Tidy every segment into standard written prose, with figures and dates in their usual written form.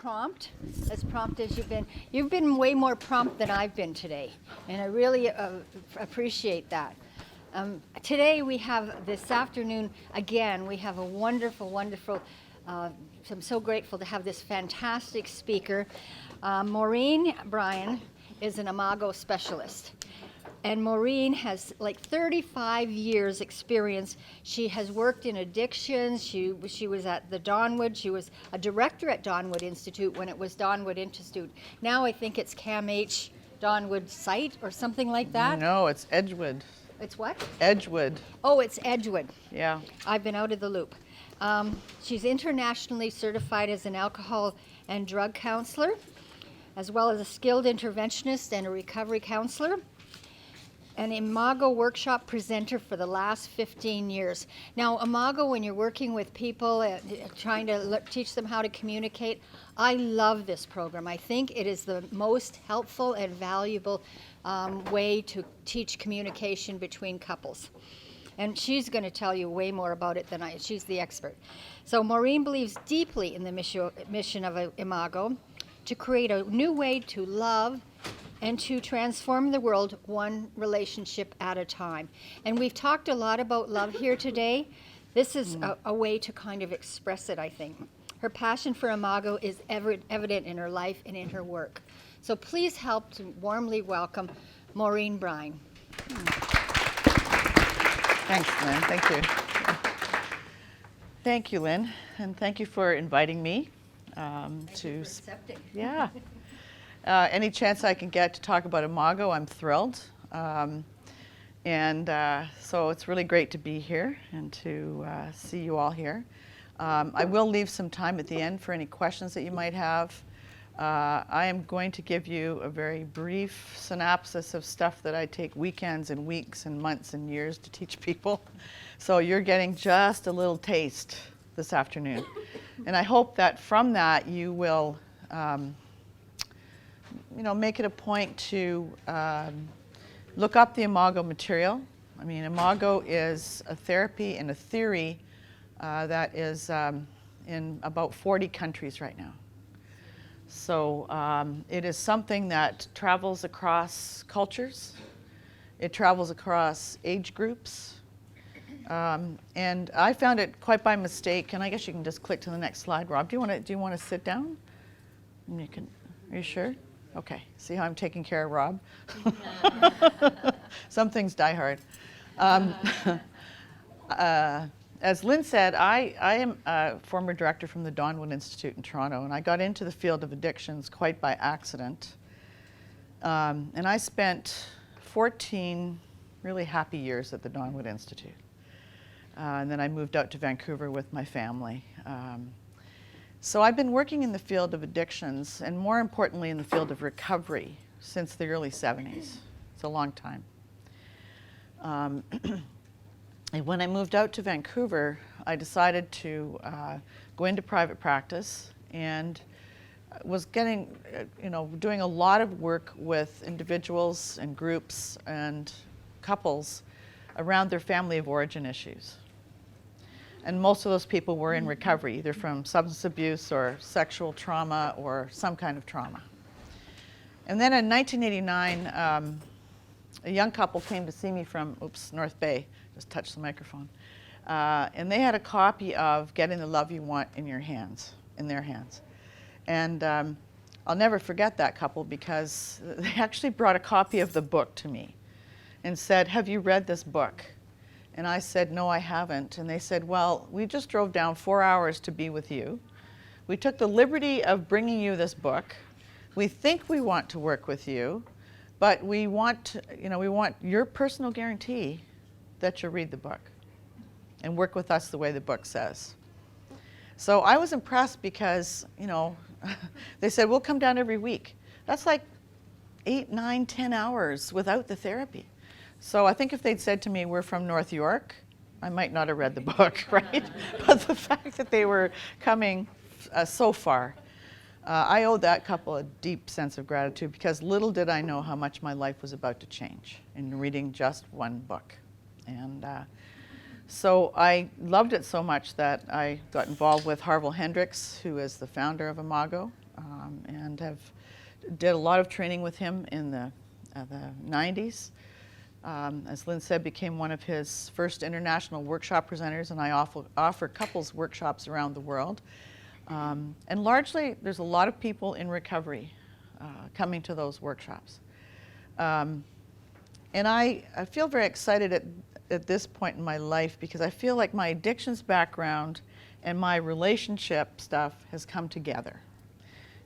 prompt as you've been. You've been way more prompt than I've been today, and I really appreciate that. Today we have, this afternoon, again, we have a wonderful, I'm so grateful to have this fantastic speaker. Maureen Brine is an Imago specialist. And Maureen has like 35 years experience. She has worked in addictions. She was at the Donwood. She was a director at Donwood Institute when it was Donwood Institute. Now I think it's CAMH Donwood site or something like that. No, it's Edgewood. It's what? Edgewood. Oh, it's Edgewood. Yeah. I've been out of the loop. She's internationally certified as an alcohol and drug counselor, as well as a skilled interventionist and a recovery counselor. An Imago Workshop Presenter for the last 15 years. Now, Imago, when you're working with people, trying to teach them how to communicate, I love this program. I think it is the most helpful and valuable way to teach communication between couples. And she's going to tell you way more about it than I. She's the expert. So Maureen believes deeply in the mission of Imago to create a new way to love and to transform the world one relationship at a time. And we've talked a lot about love here today. This is a way to kind of express it, I think. Her passion for Imago is evident in her life and in her work. So please help to warmly welcome Maureen Brine. Thanks, Lynn. Thank you. Thank you, Lynn, and thank you for inviting me Thank you for accepting. Yeah. Any chance I can get to talk about Imago, I'm thrilled. So it's really great to be here and to see you all here. I will leave some time at the end for any questions that you might have. I am going to give you a very brief synopsis of stuff that I take weekends and weeks and months and years to teach people. So you're getting just a little taste this afternoon. And I hope that from that you will make it a point to look up the Imago material. I mean, Imago is a therapy and a theory that is in about 40 countries right now. So it is something that travels across cultures. It travels across age groups. And I found it quite by mistake, and I guess you can just click to the next slide, Rob. Do you want to sit down? And are you sure? Okay, see how I'm taking care of Rob? Some things die hard. As Lynn said, I am a former director from the Donwood Institute in Toronto, and I got into the field of addictions quite by accident. And I spent 14 really happy years at the Donwood Institute. And then I moved out to Vancouver with my family. So I've been working in the field of addictions, and more importantly in the field of recovery, since the early 70s. It's a long time. And when I moved out to Vancouver, I decided to go into private practice, and was doing a lot of work with individuals and groups and couples around their family of origin issues. And most of those people were in recovery, either from substance abuse or sexual trauma or some kind of trauma. And then in 1989, a young couple came to see me from, North Bay, just touched the microphone. And they had a copy of Getting the Love You Want in their hands. And I'll never forget that couple, because they actually brought a copy of the book to me and said, "Have you read this book?" And I said, "No, I haven't." And they said, "Well, we just drove down 4 hours to be with you. We took the liberty of bringing you this book. We think we want to work with you, but we want your personal guarantee that you'll read the book and work with us the way the book says." So I was impressed because, they said, "We'll come down every week." That's like 8, 9, 10 hours without the therapy. So I think if they'd said to me, "We're from North York," I might not have read the book, right? But the fact that they were coming so far, I owe that couple a deep sense of gratitude, because little did I know how much my life was about to change in reading just one book. And so I loved it so much that I got involved with Harville Hendricks, who is the founder of Imago. and did a lot of training with him in the 90s. As Lynn said, became one of his first international workshop presenters, and I offer couples workshops around the world. And largely, there's a lot of people in recovery coming to those workshops. And I feel very excited at this point in my life because I feel like my addictions background and my relationship stuff has come together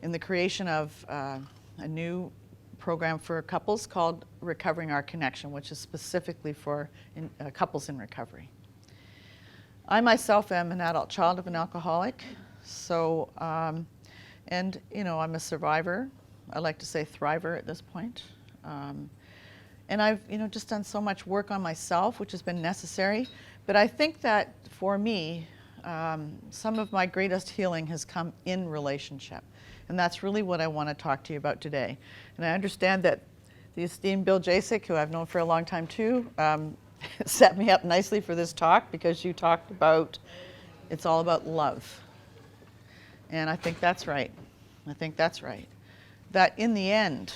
in the creation of a new program for couples called Recovering Our Connection, which is specifically for couples in recovery. I myself am an adult child of an alcoholic, so, and I'm a survivor. I like to say thriver at this point. And I've just done so much work on myself, which has been necessary. But I think that for me, some of my greatest healing has come in relationship. And that's really what I want to talk to you about today. And I understand that the esteemed Bill Jasek, who I've known for a long time too, set me up nicely for this talk because you talked about it's all about love. And I think that's right. I think that's right. That in the end,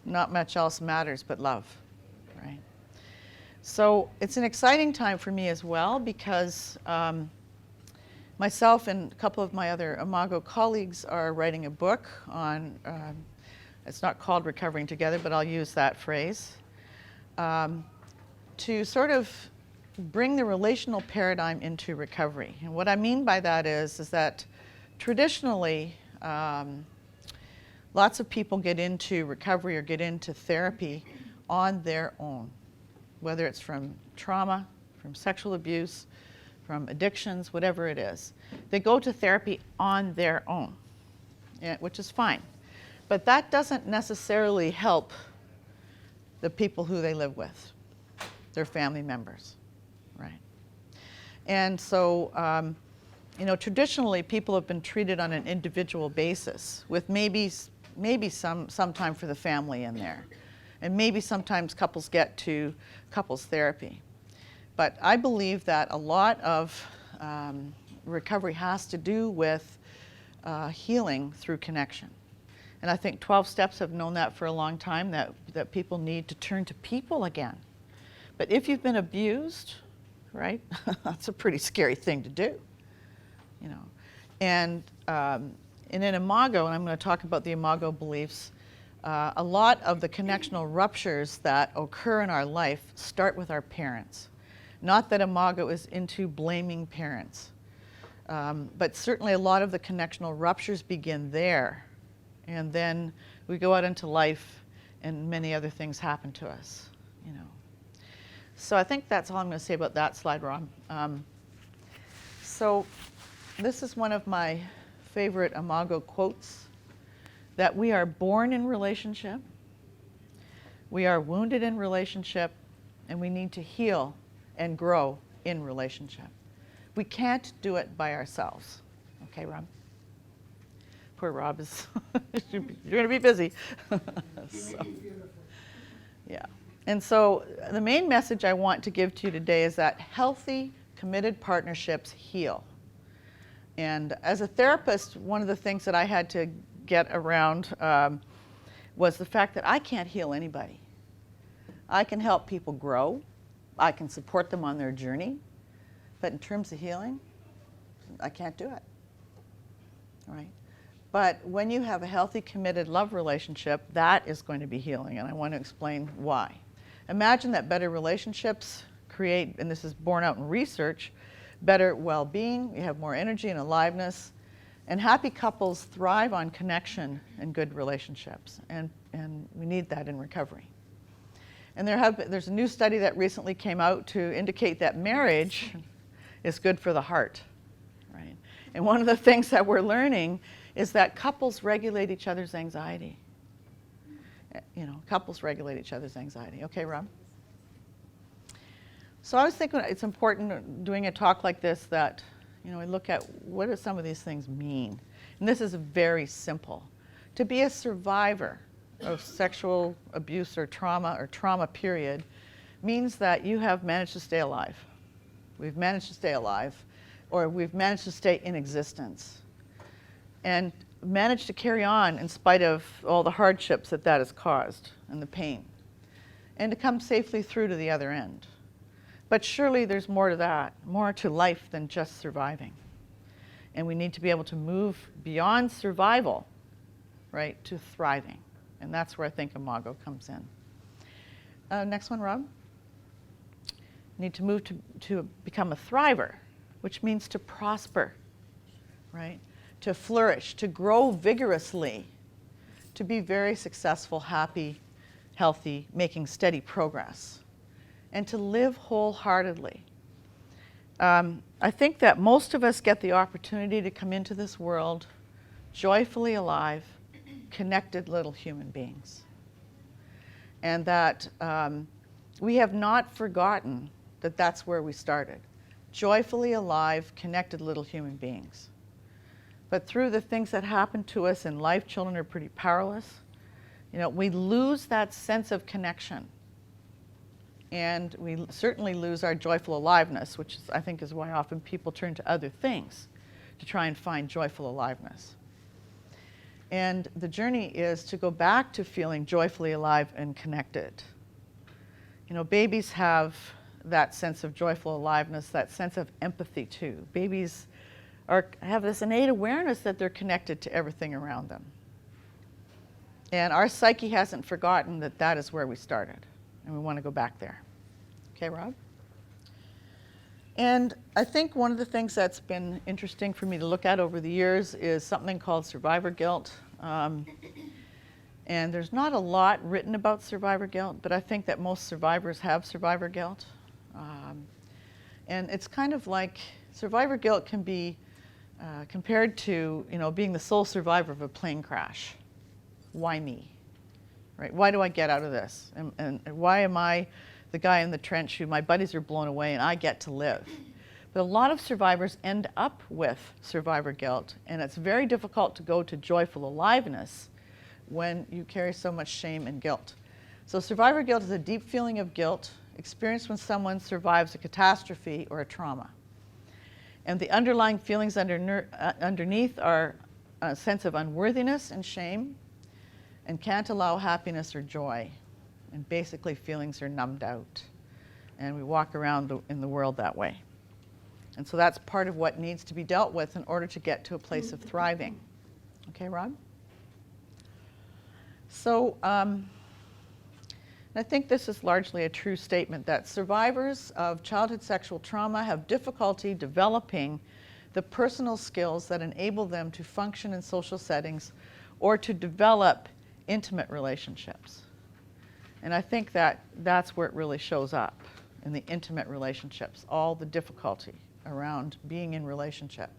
not much else matters but love, right? So it's an exciting time for me as well because myself and a couple of my other Imago colleagues are writing a book on, it's not called Recovering Together, but I'll use that phrase, to sort of bring the relational paradigm into recovery. And what I mean by that is that traditionally, lots of people get into recovery or get into therapy on their own, whether it's from trauma, from sexual abuse, from addictions, whatever it is. They go to therapy on their own, which is fine. But that doesn't necessarily help the people who they live with, their family members, right? And so, traditionally people have been treated on an individual basis with maybe some time for the family in there. And maybe sometimes couples get to couples therapy. But I believe that a lot of recovery has to do with healing through connection. And I think 12 Steps have known that for a long time, that people need to turn to people again. But if you've been abused, right, that's a pretty scary thing to do, And in Imago, and I'm going to talk about the Imago beliefs, a lot of the connectional ruptures that occur in our life start with our parents. Not that Imago is into blaming parents, but certainly a lot of the connectional ruptures begin there. And then we go out into life and many other things happen to us, So I think that's all I'm going to say about that slide, Rob. So this is one of my favorite Imago quotes, that we are born in relationship, we are wounded in relationship, and we need to heal and grow in relationship. We can't do it by ourselves. Okay, Rob? Poor Rob is, you're going to be busy. Yeah. And so the main message I want to give to you today is that healthy, committed partnerships heal. And as a therapist, one of the things that I had to get around was the fact that I can't heal anybody. I can help people grow. I can support them on their journey. But in terms of healing, I can't do it. All right? But when you have a healthy, committed love relationship, that is going to be healing, and I want to explain why. Imagine that better relationships create, and this is borne out in research, better well-being, you have more energy and aliveness, and happy couples thrive on connection and good relationships, and we need that in recovery. And there's a new study that recently came out to indicate that marriage is good for the heart, right? And one of the things that we're learning is that couples regulate each other's anxiety. Couples regulate each other's anxiety. Okay, Rob? So I was thinking it's important doing a talk like this that, we look at what do some of these things mean. And this is very simple. To be a survivor of sexual abuse or trauma period, means that you have managed to stay alive. We've managed to stay alive, or we've managed to stay in existence. And managed to carry on in spite of all the hardships that has caused and the pain, and to come safely through to the other end. But surely there's more to that, more to life than just surviving. And we need to be able to move beyond survival, right, to thriving. And that's where I think Imago comes in. Next one, Rob. Need to move to become a thriver, which means to prosper, right? To flourish, to grow vigorously, to be very successful, happy, healthy, making steady progress, and to live wholeheartedly. I think that most of us get the opportunity to come into this world joyfully alive, connected little human beings. And that we have not forgotten that that's where we started. Joyfully alive, connected little human beings. But through the things that happen to us in life, children are pretty powerless. You know, we lose that sense of connection. And we certainly lose our joyful aliveness, which I think is why often people turn to other things to try and find joyful aliveness. And the journey is to go back to feeling joyfully alive and connected. You know, babies have that sense of joyful aliveness, that sense of empathy too. Babies have this innate awareness that they're connected to everything around them. And our psyche hasn't forgotten that that is where we started, and we want to go back there. Okay, Rob? And I think one of the things that's been interesting for me to look at over the years is something called survivor guilt. And there's not a lot written about survivor guilt, but I think that most survivors have survivor guilt. And it's kind of like survivor guilt can be compared to, you know, being the sole survivor of a plane crash. Why me? Right? Why do I get out of this? And why am I the guy in the trench who my buddies are blown away and I get to live? But a lot of survivors end up with survivor guilt, and it's very difficult to go to joyful aliveness when you carry so much shame and guilt. So survivor guilt is a deep feeling of guilt experienced when someone survives a catastrophe or a trauma. And the underlying feelings underneath are a sense of unworthiness and shame, and can't allow happiness or joy. And basically feelings are numbed out. And we walk around in the world that way. And so that's part of what needs to be dealt with in order to get to a place of thriving. Okay, Rob? So I think this is largely a true statement that survivors of childhood sexual trauma have difficulty developing the personal skills that enable them to function in social settings or to develop intimate relationships. And I think that that's where it really shows up, in the intimate relationships, all the difficulty around being in relationship,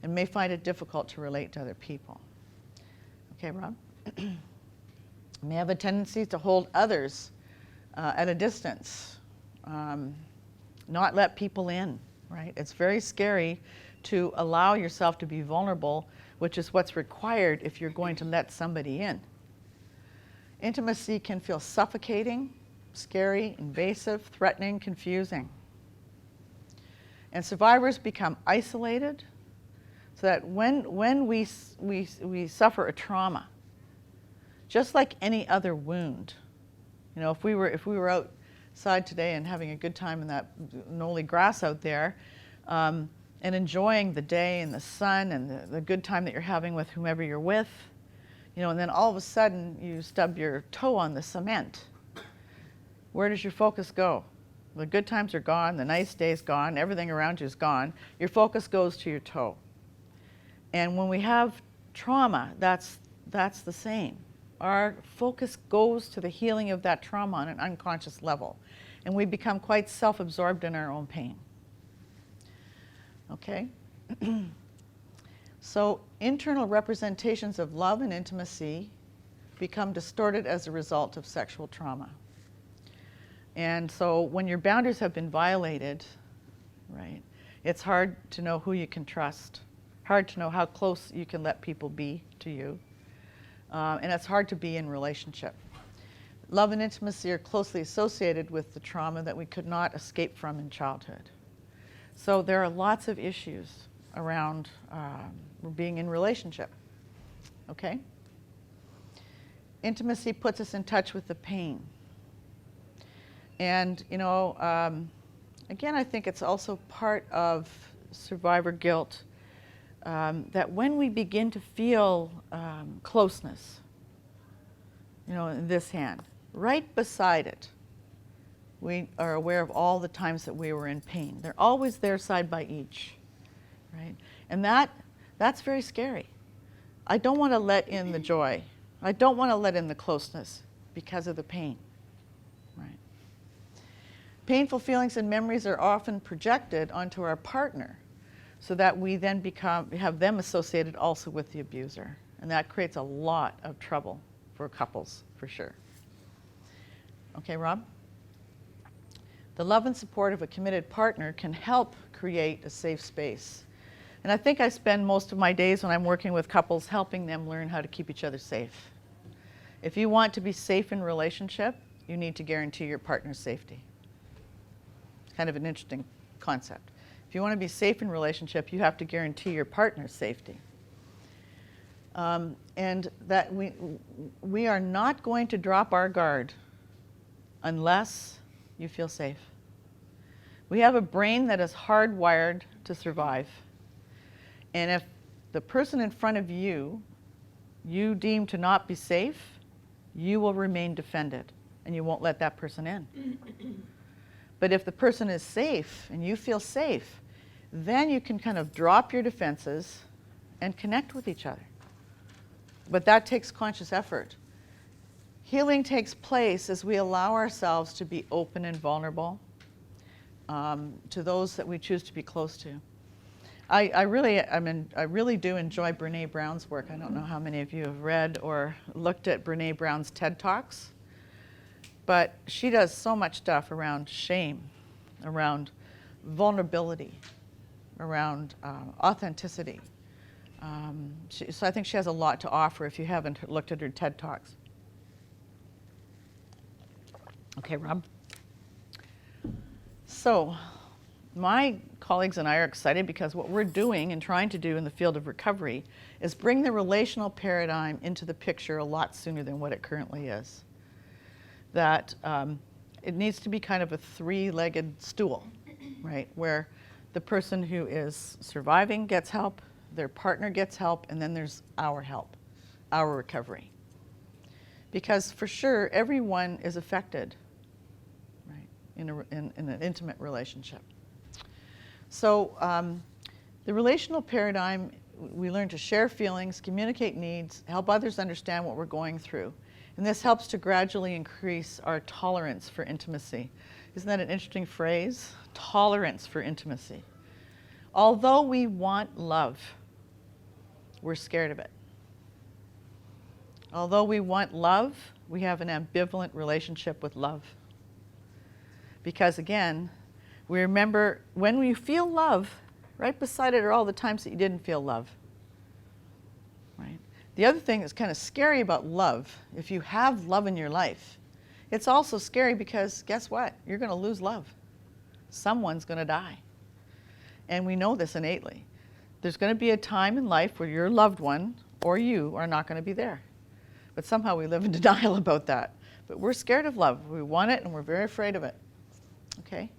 and may find it difficult to relate to other people. Okay, Rob? May have a tendency to hold others at a distance, not let people in, right? It's very scary to allow yourself to be vulnerable, which is what's required if you're going to let somebody in. Intimacy can feel suffocating, scary, invasive, threatening, confusing. And survivors become isolated so that when we suffer a trauma, just like any other wound, you know, if we were outside today and having a good time in that knolly grass out there, and enjoying the day and the sun and the good time that you're having with whomever you're with, you know, and then all of a sudden you stub your toe on the cement. Where does your focus go? The good times are gone, the nice day's gone, everything around you is gone. Your focus goes to your toe. And when we have trauma, that's the same. Our focus goes to the healing of that trauma on an unconscious level. And we become quite self-absorbed in our own pain. Okay? So internal representations of love and intimacy become distorted as a result of sexual trauma. And so when your boundaries have been violated, right, it's hard to know who you can trust, hard to know how close you can let people be to you, and it's hard to be in relationship. Love and intimacy are closely associated with the trauma that we could not escape from in childhood. So there are lots of issues around being in relationship. okay? Intimacy puts us in touch with the pain. And, you know, again, I think it's also part of survivor guilt that when we begin to feel closeness, you know, in this hand, right beside it, we are aware of all the times that we were in pain. They're always there side by each, right? And that's very scary. I don't want to let in the joy. I don't want to let in the closeness because of the pain, right? Painful feelings and memories are often projected onto our partner so that we then have them associated also with the abuser. And that creates a lot of trouble for couples, for sure. Okay, Rob? The love and support of a committed partner can help create a safe space. And I think I spend most of my days when I'm working with couples helping them learn how to keep each other safe. If you want to be safe in relationship, you need to guarantee your partner's safety. It's kind of an interesting concept. If you want to be safe in relationship, you have to guarantee your partner's safety. And that we are not going to drop our guard unless you feel safe. We have a brain that is hardwired to survive. And if the person in front of you deem to not be safe, you will remain defended and you won't let that person in. But if the person is safe and you feel safe, then you can kind of drop your defenses and connect with each other. But that takes conscious effort. Healing takes place as we allow ourselves to be open and vulnerable to those that we choose to be close to. I really do enjoy Brene Brown's work. I don't know how many of you have read or looked at Brene Brown's TED Talks, but she does so much stuff around shame, around vulnerability, around authenticity. So I think she has a lot to offer if you haven't looked at her TED Talks. Okay, Rob. So my colleagues and I are excited because what we're doing and trying to do in the field of recovery is bring the relational paradigm into the picture a lot sooner than what it currently is. That it needs to be kind of a three-legged stool, right? Where the person who is surviving gets help, their partner gets help, and then there's our help, our recovery. Because for sure, everyone is affected, right, in an intimate relationship. So the relational paradigm, we learn to share feelings, communicate needs, help others understand what we're going through. And this helps to gradually increase our tolerance for intimacy. Isn't that an interesting phrase? Tolerance for intimacy. Although we want love, we're scared of it. Although we want love, we have an ambivalent relationship with love. Because again, we remember when we feel love, right beside it are all the times that you didn't feel love. Right? The other thing that's kind of scary about love, if you have love in your life, it's also scary because guess what? You're going to lose love. Someone's going to die. And we know this innately. There's going to be a time in life where your loved one or you are not going to be there. But somehow we live in denial about that. But we're scared of love. We want it and we're very afraid of it. Okay?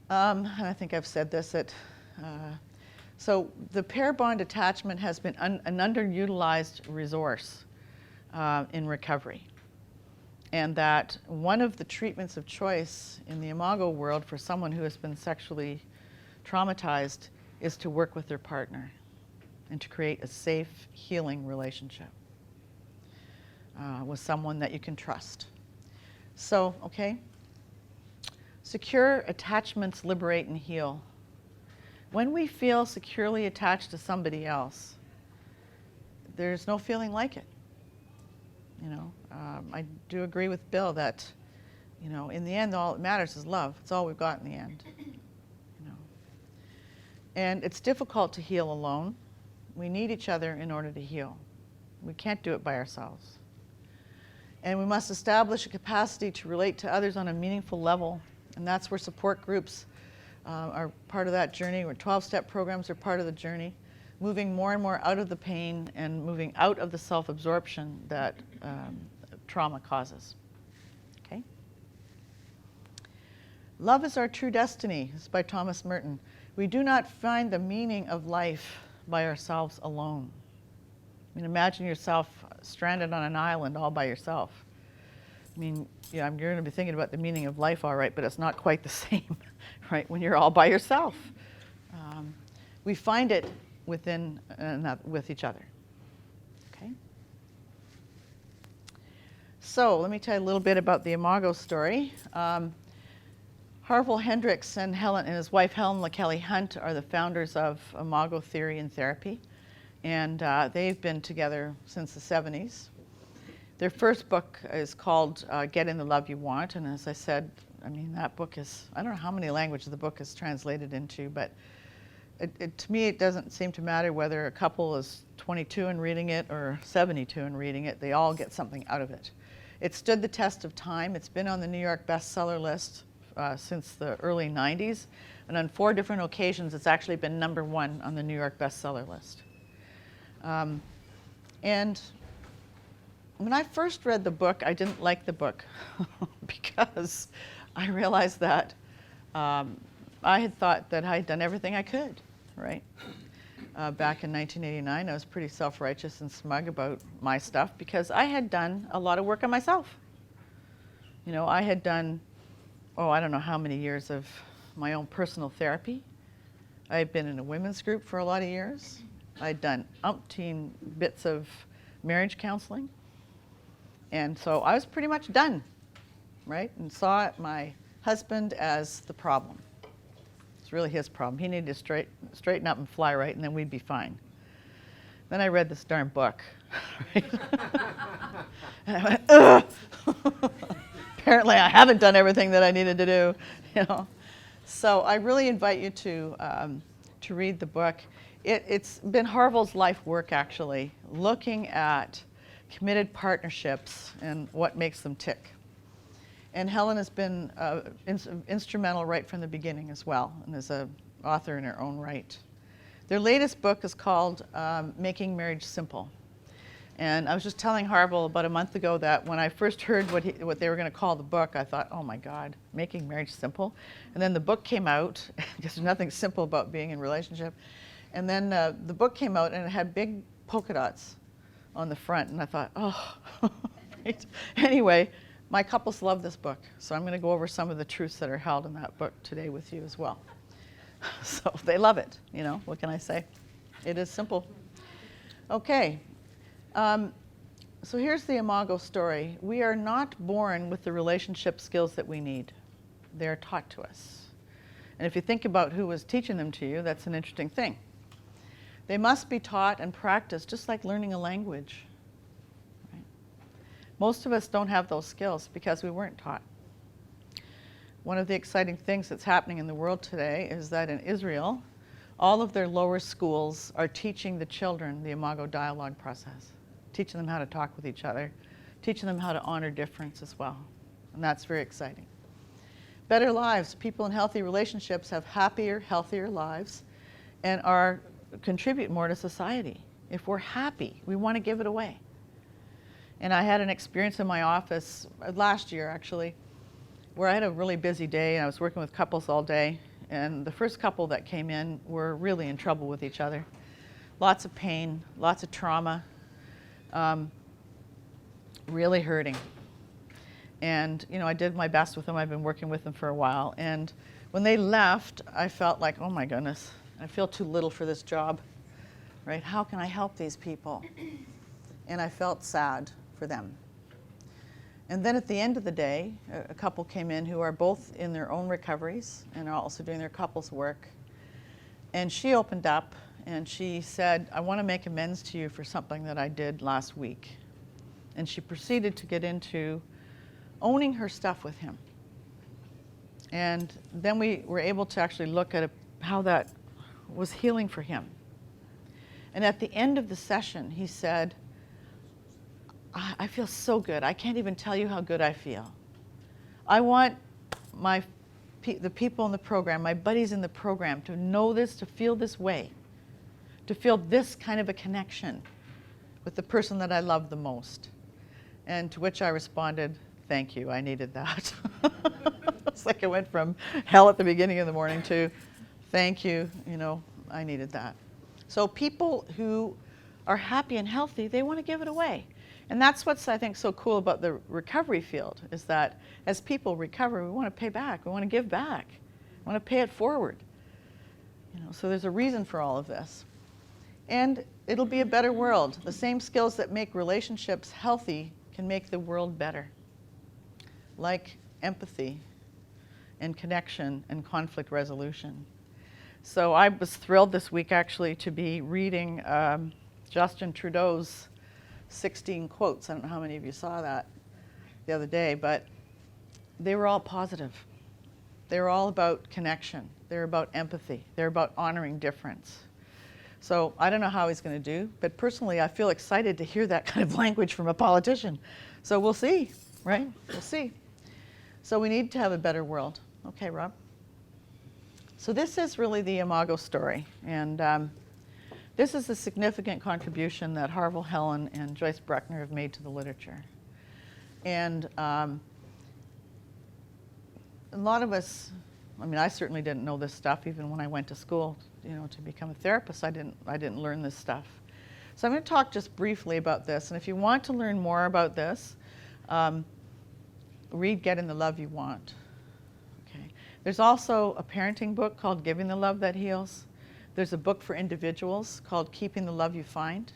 And I think I've said this. So the pair bond attachment has been an underutilized resource in recovery. And that one of the treatments of choice in the Imago world for someone who has been sexually traumatized is to work with their partner and to create a safe, healing relationship with someone that you can trust. So, okay, secure attachments liberate and heal. When we feel securely attached to somebody else, there's no feeling like it. You know, I do agree with Bill that, you know, in the end, all that matters is love. It's all we've got in the end. You know, and it's difficult to heal alone. We need each other in order to heal. We can't do it by ourselves. And we must establish a capacity to relate to others on a meaningful level. And that's where support groups are part of that journey, where 12-step programs are part of the journey. moving more and more out of the pain and moving out of the self-absorption that trauma causes. Okay? Love is our true destiny. This is by Thomas Merton. We do not find the meaning of life by ourselves alone. I mean, imagine yourself stranded on an island all by yourself. I mean, yeah, you're going to be thinking about the meaning of life, all right, but it's not quite the same, right, when you're all by yourself. We find it within with each other. Okay? So let me tell you a little bit about the Imago Story. Harville Hendricks and his wife Helen LaKelly Hunt are the founders of Imago Theory and Therapy, and they've been together since the 70s. Their first book is called Getting the Love You Want, and as I said, I mean, that book is, I don't know how many languages the book is translated into, but to me it doesn't seem to matter whether a couple is 22 and reading it or 72 and reading it, they all get something out of it. It stood the test of time. It's been on the New York bestseller list since the early 90s, and on 4 different occasions it's actually been #1 on the New York bestseller list. And when I first read the book, I didn't like the book because I realized that I had thought that I had done everything I could, right? Back in 1989, I was pretty self-righteous and smug about my stuff because I had done a lot of work on myself. You know, I had done, I don't know how many years of my own personal therapy. I had been in a women's group for a lot of years. I'd done umpteen bits of marriage counseling. And so I was pretty much done, right? And saw my husband as the problem. It's really his problem. He needed to straighten up and fly right, and then we'd be fine. Then I read this darn book, right? And I went, ugh! Apparently I haven't done everything that I needed to do, you know. So I really invite you to read the book. It's been Harville's life work, actually, looking at committed partnerships and what makes them tick. And Helen has been instrumental right from the beginning as well, and is an author in her own right. Their latest book is called Making Marriage Simple. And I was just telling Harville about a month ago that when I first heard what they were going to call the book, I thought, oh my God, Making Marriage Simple. And then the book came out, because there's nothing simple about being in a relationship. And then the book came out and it had big polka dots on the front, and I thought, oh, right. Anyway, my couples love this book, so I'm going to go over some of the truths that are held in that book today with you as well. So they love it, you know, what can I say? It is simple. Okay, so here's the Imago story. We are not born with the relationship skills that we need. They're taught to us. And if you think about who was teaching them to you, that's an interesting thing. They must be taught and practiced just like learning a language. Right? Most of us don't have those skills because we weren't taught. One of the exciting things that's happening in the world today is that in Israel, all of their lower schools are teaching the children the Imago dialogue process, teaching them how to talk with each other, teaching them how to honor difference as well. And that's very exciting. Better lives. People in healthy relationships have happier, healthier lives and contribute more to society. If we're happy, we want to give it away. And I had an experience in my office last year, actually, where I had a really busy day and I was working with couples all day. And the first couple that came in were really in trouble with each other. Lots of pain, lots of trauma, really hurting. And, you know, I did my best with them. I've been working with them for a while. And when they left, I felt like, oh my goodness, I feel too little for this job, right? How can I help these people? And I felt sad for them. And then at the end of the day, a couple came in who are both in their own recoveries and are also doing their couples work. And she opened up and she said, I want to make amends to you for something that I did last week. And she proceeded to get into owning her stuff with him. And then we were able to actually look at how that was healing for him. And at the end of the session, he said, I feel so good. I can't even tell you how good I feel. I want the people in the program, my buddies in the program, to know this, to feel this way, to feel this kind of a connection with the person that I love the most. And to which I responded, thank you, I needed that. It's like it went from hell at the beginning of the morning to thank you, I needed that. So people who are happy and healthy, they want to give it away. And that's what's, I think, so cool about the recovery field, is that as people recover, we want to pay back, we want to give back, we want to pay it forward. So there's a reason for all of this. And it'll be a better world. The same skills that make relationships healthy can make the world better, like empathy and connection and conflict resolution. So I was thrilled this week actually to be reading Justin Trudeau's 16 quotes. I don't know how many of you saw that the other day, but they were all positive. They were all about connection. They're about empathy. They're about honoring difference. So I don't know how he's going to do, but personally I feel excited to hear that kind of language from a politician. So we'll see, right? We'll see. So we need to have a better world. Okay, Rob? So this is really the Imago story. And this is a significant contribution that Harville Helen and Joyce Bruckner have made to the literature. And a lot of us, I certainly didn't know this stuff even when I went to school, to become a therapist. I didn't learn this stuff. So I'm going to talk just briefly about this. And if you want to learn more about this, read Getting the Love You Want. Okay. There's also a parenting book called Giving the Love That Heals. There's a book for individuals called Keeping the Love You Find.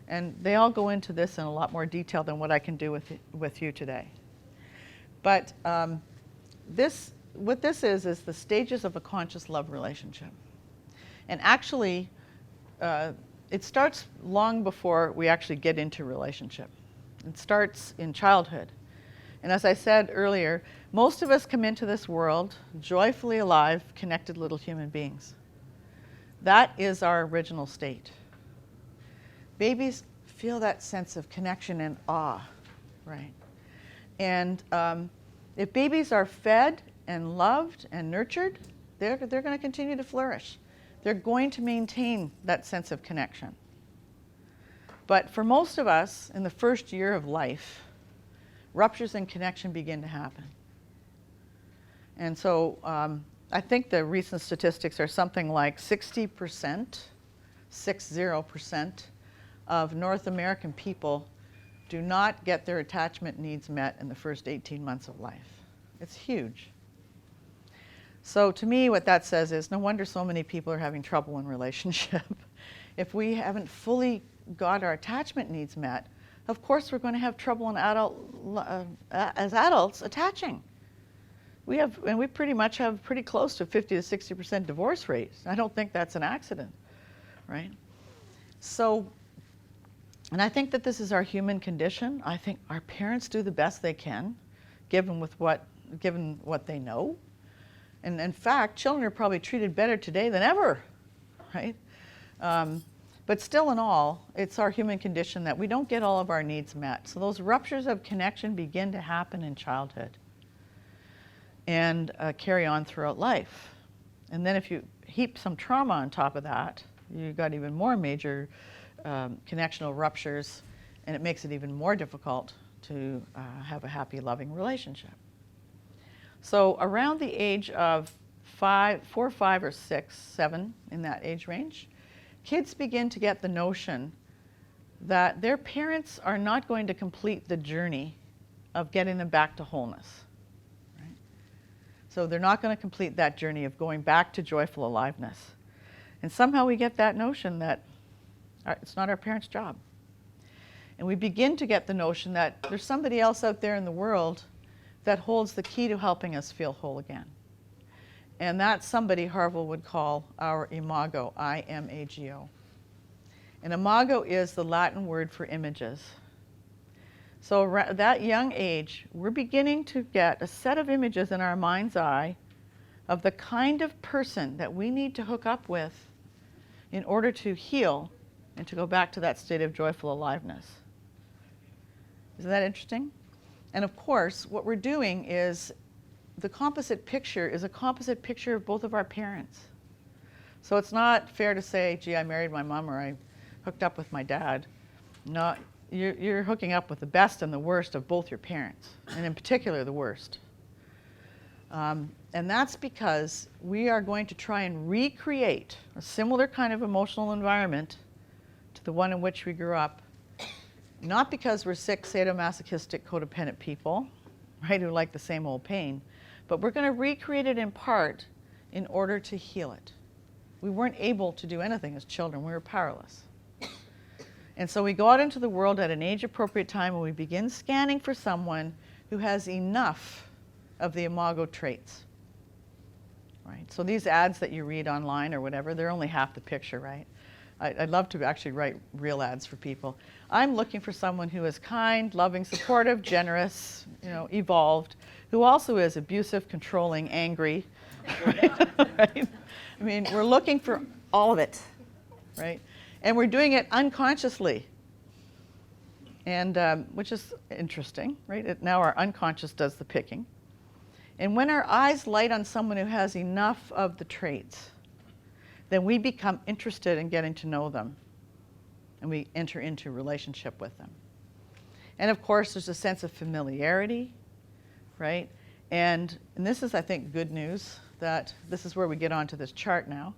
And they all go into this in a lot more detail than what I can do with you today. But what this is the stages of a conscious love relationship. And actually, it starts long before we actually get into a relationship. It starts in childhood. And as I said earlier, most of us come into this world joyfully alive, connected little human beings. That is our original state. Babies feel that sense of connection and awe, right? And if babies are fed and loved and nurtured, they're going to continue to flourish. They're going to maintain that sense of connection. But for most of us, in the first year of life, ruptures in connection begin to happen. And so I think the recent statistics are something like 60% of North American people do not get their attachment needs met in the first 18 months of life. It's huge. So to me, what that says is no wonder so many people are having trouble in relationship. If we haven't fully got our attachment needs met, of course we're going to have trouble as adults attaching. We pretty much have pretty close to 50 to 60% divorce rates. I don't think that's an accident, right? So, and I think that this is our human condition. I think our parents do the best they can, given what they know. And in fact, children are probably treated better today than ever, right? But still in all, it's our human condition that we don't get all of our needs met. So those ruptures of connection begin to happen in childhood and carry on throughout life. And then if you heap some trauma on top of that, you've got even more major connectional ruptures, and it makes it even more difficult to have a happy, loving relationship. So around the age of 4, 5, or 6, 7, in that age range, kids begin to get the notion that their parents are not going to complete the journey of getting them back to wholeness. Right? So they're not going to complete that journey of going back to joyful aliveness. And somehow we get that notion that it's not our parents' job. And we begin to get the notion that there's somebody else out there in the world that holds the key to helping us feel whole again. And that somebody Harville would call our Imago, I-M-A-G-O. And Imago is the Latin word for images. So at that young age, we're beginning to get a set of images in our mind's eye of the kind of person that we need to hook up with in order to heal and to go back to that state of joyful aliveness. Isn't that interesting? And of course, what we're doing is the composite picture is a composite picture of both of our parents. So it's not fair to say, gee, I married my mom or I hooked up with my dad. No, you're hooking up with the best and the worst of both your parents, and in particular the worst. And that's because we are going to try and recreate a similar kind of emotional environment to the one in which we grew up. Not because we're sick, sadomasochistic, codependent people, right, who like the same old pain, but we're going to recreate it in part in order to heal it. We weren't able to do anything as children. We were powerless. And so we go out into the world at an age-appropriate time and we begin scanning for someone who has enough of the Imago traits. Right? So these ads that you read online or whatever, they're only half the picture, right? I'd love to actually write real ads for people. I'm looking for someone who is kind, loving, supportive, generous, evolved, who also is abusive, controlling, angry, right? Right? I mean, we're looking for all of it, right? And we're doing it unconsciously, and which is interesting, right? Now our unconscious does the picking. And when our eyes light on someone who has enough of the traits, then we become interested in getting to know them, and we enter into a relationship with them. And of course, there's a sense of familiarity, right? And this is, I think, good news, that this is where we get onto this chart now,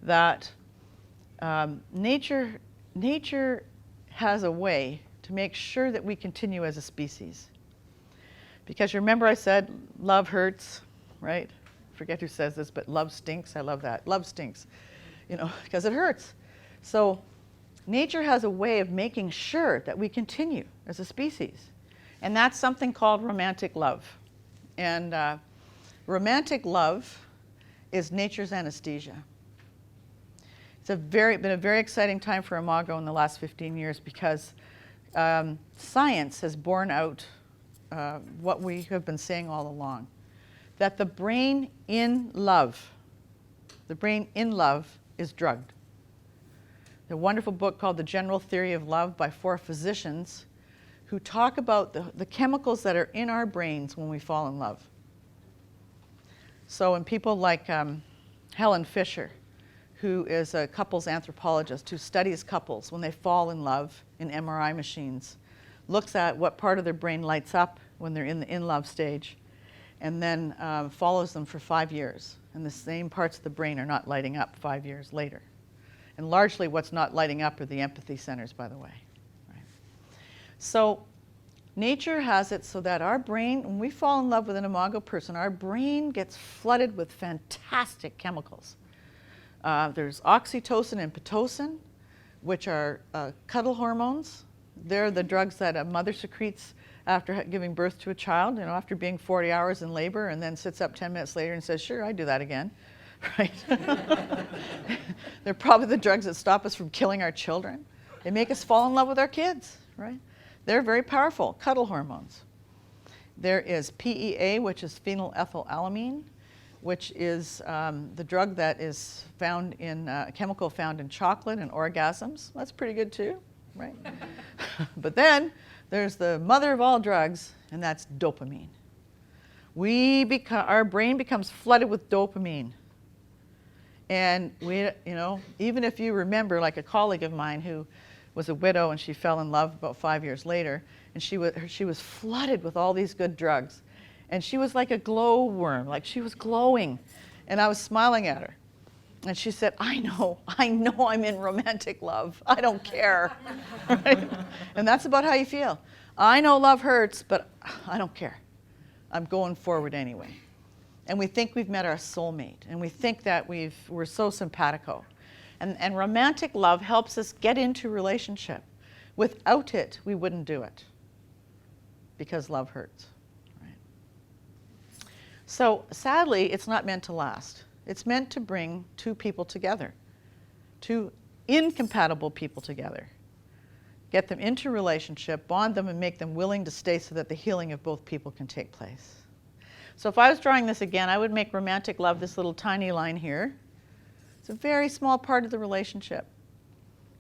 that nature has a way to make sure that we continue as a species. Because remember I said love hurts, right? Forget who says this, but love stinks. I love that. Love stinks, because it hurts. So nature has a way of making sure that we continue as a species. And that's something called romantic love. And romantic love is nature's anesthesia. It's been a very exciting time for Imago in the last 15 years because science has borne out what we have been saying all along, that the brain in love is drugged. A wonderful book called The General Theory of Love by 4 physicians who talk about the chemicals that are in our brains when we fall in love. So, and people like Helen Fisher, who is a couples anthropologist who studies couples when they fall in love in MRI machines, looks at what part of their brain lights up when they're in the in-love stage, and then follows them for 5 years. And the same parts of the brain are not lighting up 5 years later. And largely what's not lighting up are the empathy centers, by the way. Right? So nature has it so that our brain, when we fall in love with an Imago person, our brain gets flooded with fantastic chemicals. There's oxytocin and pitocin, which are cuddle hormones. They're the drugs that a mother secretes after giving birth to a child, after being 40 hours in labor, and then sits up 10 minutes later and says, sure, I'd do that again, right? They're probably the drugs that stop us from killing our children. They make us fall in love with our kids, right? They're very powerful, cuddle hormones. There is PEA, which is phenylethylamine, which is the drug that is found in, a chemical found in chocolate and orgasms. That's pretty good too, right? But then there's the mother of all drugs, and that's dopamine. Our brain becomes flooded with dopamine. And even if you remember, like a colleague of mine who was a widow and she fell in love about 5 years later, and she was flooded with all these good drugs. And she was like a glowworm, like she was glowing. And I was smiling at her. And she said, I know I'm in romantic love. I don't care. Right? And that's about how you feel. I know love hurts, but I don't care. I'm going forward anyway. And we think we've met our soulmate. And we think that we're so simpatico. And romantic love helps us get into relationship. Without it, we wouldn't do it. Because love hurts. Right? So sadly, it's not meant to last. It's meant to bring 2 people together, 2 incompatible people together, get them into relationship, bond them, and make them willing to stay so that the healing of both people can take place. So if I was drawing this again, I would make romantic love this little tiny line here. It's a very small part of the relationship.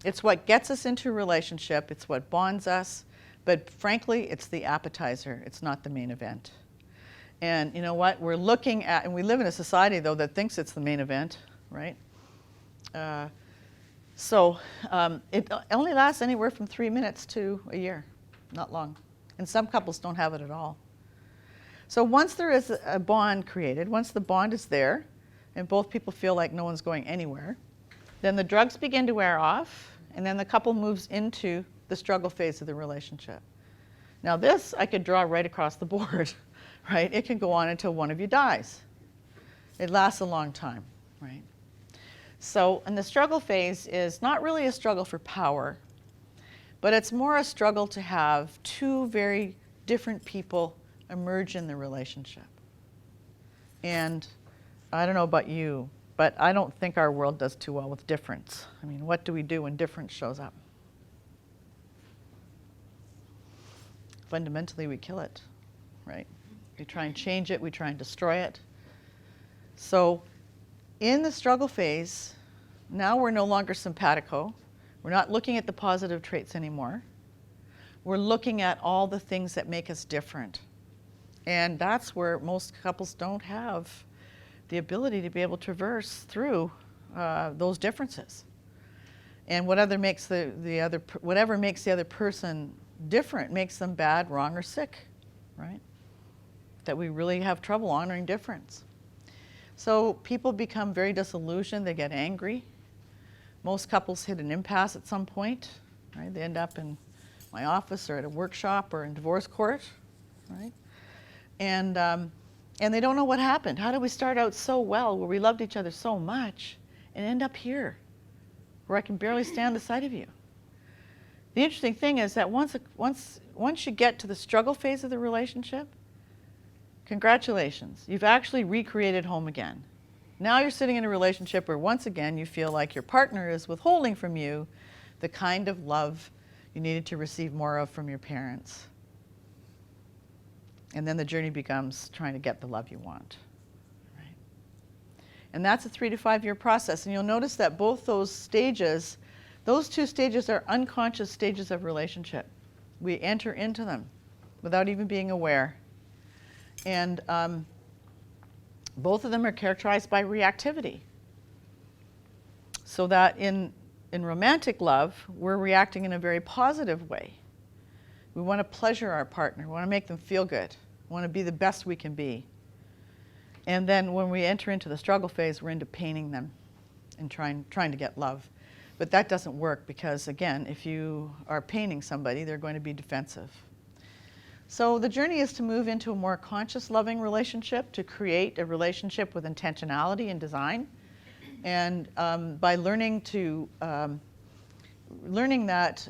It's what gets us into a relationship. It's what bonds us. But frankly, it's the appetizer. It's not the main event. And you know what? We're looking at, and we live in a society, though, that thinks it's the main event, right? It only lasts anywhere from 3 minutes to a year, not long. And some couples don't have it at all. So once there is a bond created, once the bond is there, and both people feel like no one's going anywhere, then the drugs begin to wear off, and then the couple moves into the struggle phase of the relationship. Now this I could draw right across the board, right? It can go on until one of you dies. It lasts a long time, right? So, and the struggle phase is not really a struggle for power, but it's more a struggle to have two very different people emerge in the relationship. And I don't know about you, but I don't think our world does too well with difference. I mean, what do we do when difference shows up? Fundamentally, we kill it, right? We try and change it, we try and destroy it. So in the struggle phase, now we're no longer simpatico. We're not looking at the positive traits anymore. We're looking at all the things that make us different. And that's where most couples don't have the ability to be able to traverse through those differences. And whatever makes the other person different makes them bad, wrong, or sick, right? That we really have trouble honoring difference. So people become very disillusioned, they get angry. Most couples hit an impasse at some point, right? They end up in my office or at a workshop or in divorce court, right? And they don't know what happened. How did we start out so well, where we loved each other so much, and end up here, where I can barely stand the sight of you? The interesting thing is that once you get to the struggle phase of the relationship, congratulations, you've actually recreated home again. Now you're sitting in a relationship where once again you feel like your partner is withholding from you the kind of love you needed to receive more of from your parents. And then the journey becomes trying to get the love you want, right? And that's a 3 to 5 year process. And you'll notice that both those stages, those two stages are unconscious stages of relationship. We enter into them without even being aware. And both of them are characterized by reactivity. So that in romantic love, we're reacting in a very positive way. We want to pleasure our partner. We want to make them feel good. We want to be the best we can be. And then when we enter into the struggle phase, we're into paining them and trying to get love. But that doesn't work because, again, if you are paining somebody, they're going to be defensive. So the journey is to move into a more conscious, loving relationship, to create a relationship with intentionality and design. And by learning that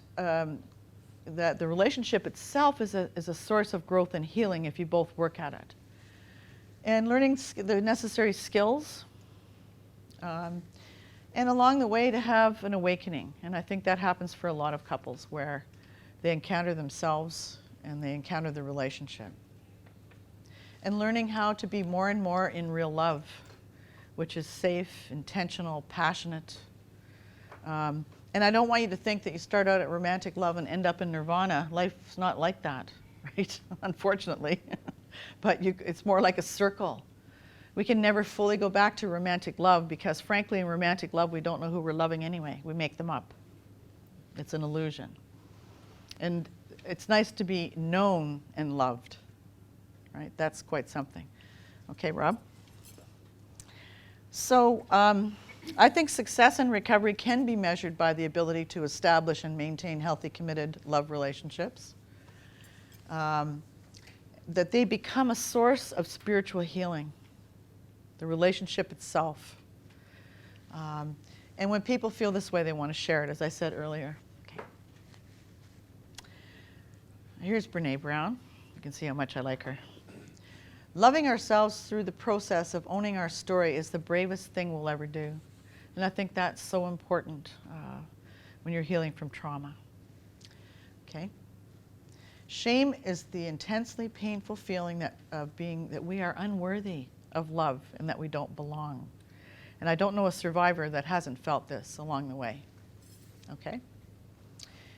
the relationship itself is a source of growth and healing if you both work at it. And learning the necessary skills, and along the way to have an awakening. And I think that happens for a lot of couples where they encounter themselves and they encounter the relationship. And learning how to be more and more in real love, which is safe, intentional, passionate. And I don't want you to think that you start out at romantic love and end up in nirvana. Life's not like that, right? Unfortunately. But it's more like a circle. We can never fully go back to romantic love because, frankly, in romantic love, we don't know who we're loving anyway. We make them up. It's an illusion. And it's nice to be known and loved, right? That's quite something. Okay, Rob? So I think success in recovery can be measured by the ability to establish and maintain healthy, committed love relationships. That they become a source of spiritual healing, the relationship itself. And when people feel this way, they want to share it, as I said earlier. Okay. Here's Brene Brown. You can see how much I like her. Loving ourselves through the process of owning our story is the bravest thing we'll ever do. And I think that's so important when you're healing from trauma. Okay? Shame is the intensely painful feeling that we are unworthy of love and that we don't belong. And I don't know a survivor that hasn't felt this along the way. Okay?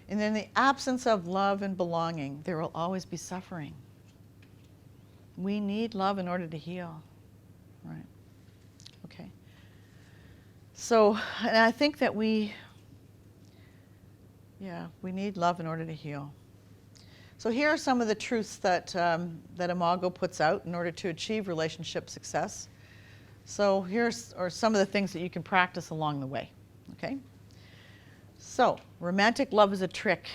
And in the absence of love and belonging, there will always be suffering. We need love in order to heal. Right? Okay. So, and I think that we need love in order to heal. So here are some of the truths that, that Imago puts out in order to achieve relationship success. So are some of the things that you can practice along the way, okay? So, romantic love is a trick.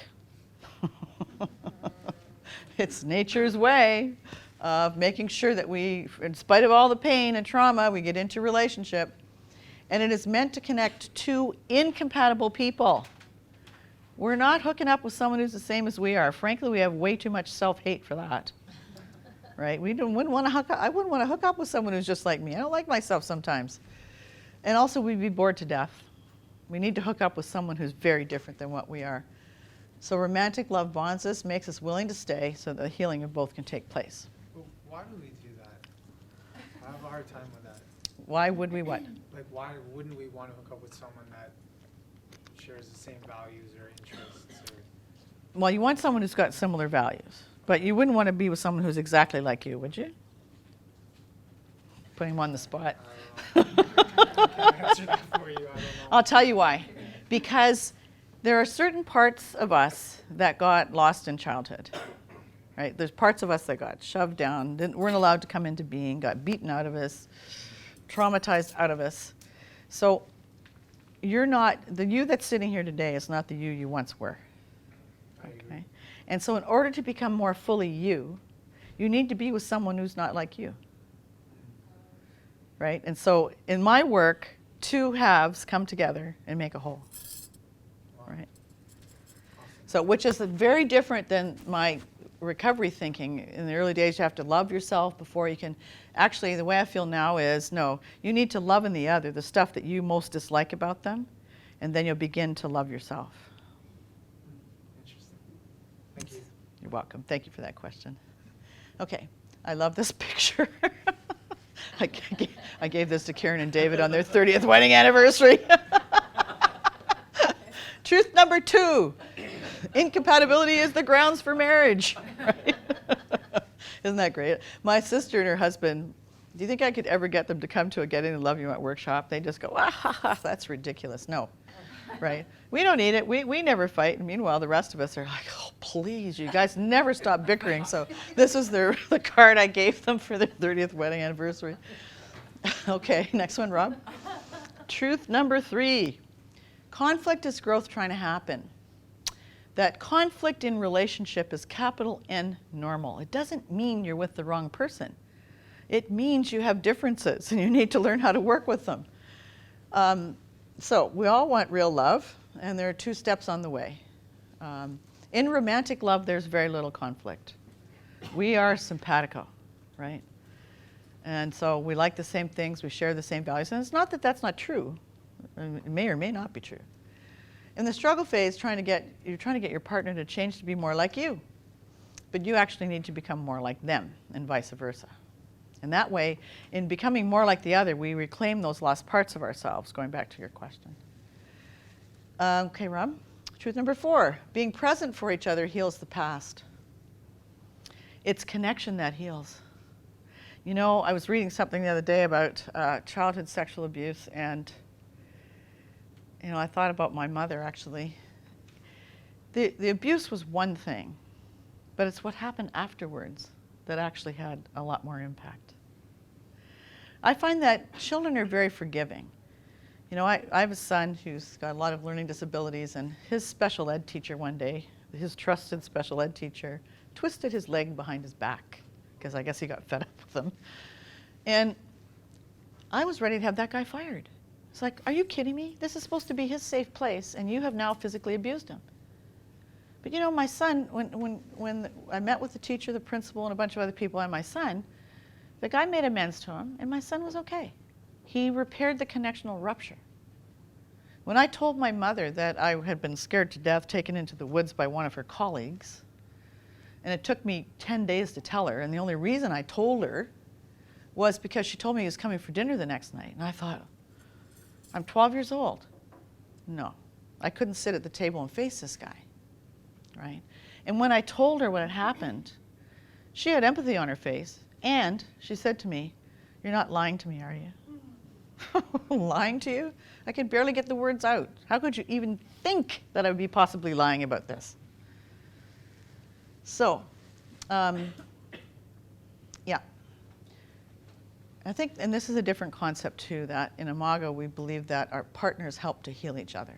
It's nature's way of making sure that we, in spite of all the pain and trauma, we get into relationship. And it is meant to connect two incompatible people. We're not hooking up with someone who's the same as we are. Frankly, we have way too much self-hate for that. Right? Wouldn't want to hook up. I wouldn't want to hook up with someone who's just like me. I don't like myself sometimes. And also, we'd be bored to death. We need to hook up with someone who's very different than what we are. So romantic love bonds us, makes us willing to stay so the healing of both can take place. But why would we do that? I have a hard time with that. Why would we what? Like, why wouldn't we want to hook up with someone that shares the same values or interests? Or... Well, you want someone who's got similar values. But you wouldn't want to be with someone who's exactly like you, would you? Putting him on the spot. I can't answer that for you. I don't know. I'll tell you why. Because there are certain parts of us that got lost in childhood. Right? There's parts of us that got shoved down, weren't allowed to come into being, got beaten out of us, traumatized out of us. So you're not, the you that's sitting here today is not the you once were. Okay? And so in order to become more fully you need to be with someone who's not like you. Right? And so in my work, two halves come together and make a whole. Right? So which is very different than my recovery thinking. In the early days, you have to love yourself before you can. Actually, the way I feel now is, no, you need to love in the other, the stuff that you most dislike about them, and then you'll begin to love yourself. Interesting. Thank you. You're welcome. Thank you for that question. Okay, I love this picture. I gave this to Karen and David on their 30th wedding anniversary. Truth number 2, incompatibility is the grounds for marriage. Right? Isn't that great? My sister and her husband, do you think I could ever get them to come to a Getting to Love You At workshop? They just go, that's ridiculous. No, right? We don't need it. We never fight. And meanwhile, the rest of us are like, oh, please, you guys never stop bickering. So this is the card I gave them for their 30th wedding anniversary. Okay, next one, Rob. Truth number 3, conflict is growth trying to happen. That conflict in relationship is capital N normal. It doesn't mean you're with the wrong person. It means you have differences and you need to learn how to work with them. So we all want real love, and there are 2 steps on the way. In romantic love, there's very little conflict. We are simpatico, right? And so we like the same things, we share the same values. And it's not that that's not true. It may or may not be true. In the struggle phase, you're trying to get your partner to change to be more like you. But you actually need to become more like them, and vice versa. And that way, in becoming more like the other, we reclaim those lost parts of ourselves, going back to your question. Okay, Rob. Truth number 4, being present for each other heals the past. It's connection that heals. You know, I was reading something the other day about childhood sexual abuse, and you know, I thought about my mother, actually. The abuse was one thing, but it's what happened afterwards that actually had a lot more impact. I find that children are very forgiving. You know, I have a son who's got a lot of learning disabilities, and his special ed teacher one day, his trusted special ed teacher, twisted his leg behind his back, because I guess he got fed up with him. And I was ready to have that guy fired. It's like, are you kidding me? This is supposed to be his safe place, and you have now physically abused him. But you know, my son, when I met with the teacher, the principal, and a bunch of other people, and my son, the guy made amends to him, and my son was okay. He repaired the connectional rupture. When I told my mother that I had been scared to death, taken into the woods by one of her colleagues, and it took me 10 days to tell her, and the only reason I told her was because she told me he was coming for dinner the next night. And I thought, I'm 12 years old. No, I couldn't sit at the table and face this guy, right? And when I told her what had happened, she had empathy on her face, and she said to me, "You're not lying to me, are you?" Lying to you? I could barely get the words out. How could you even think that I would be possibly lying about this? So, yeah. I think, and this is a different concept too, that in Imago we believe that our partners help to heal each other.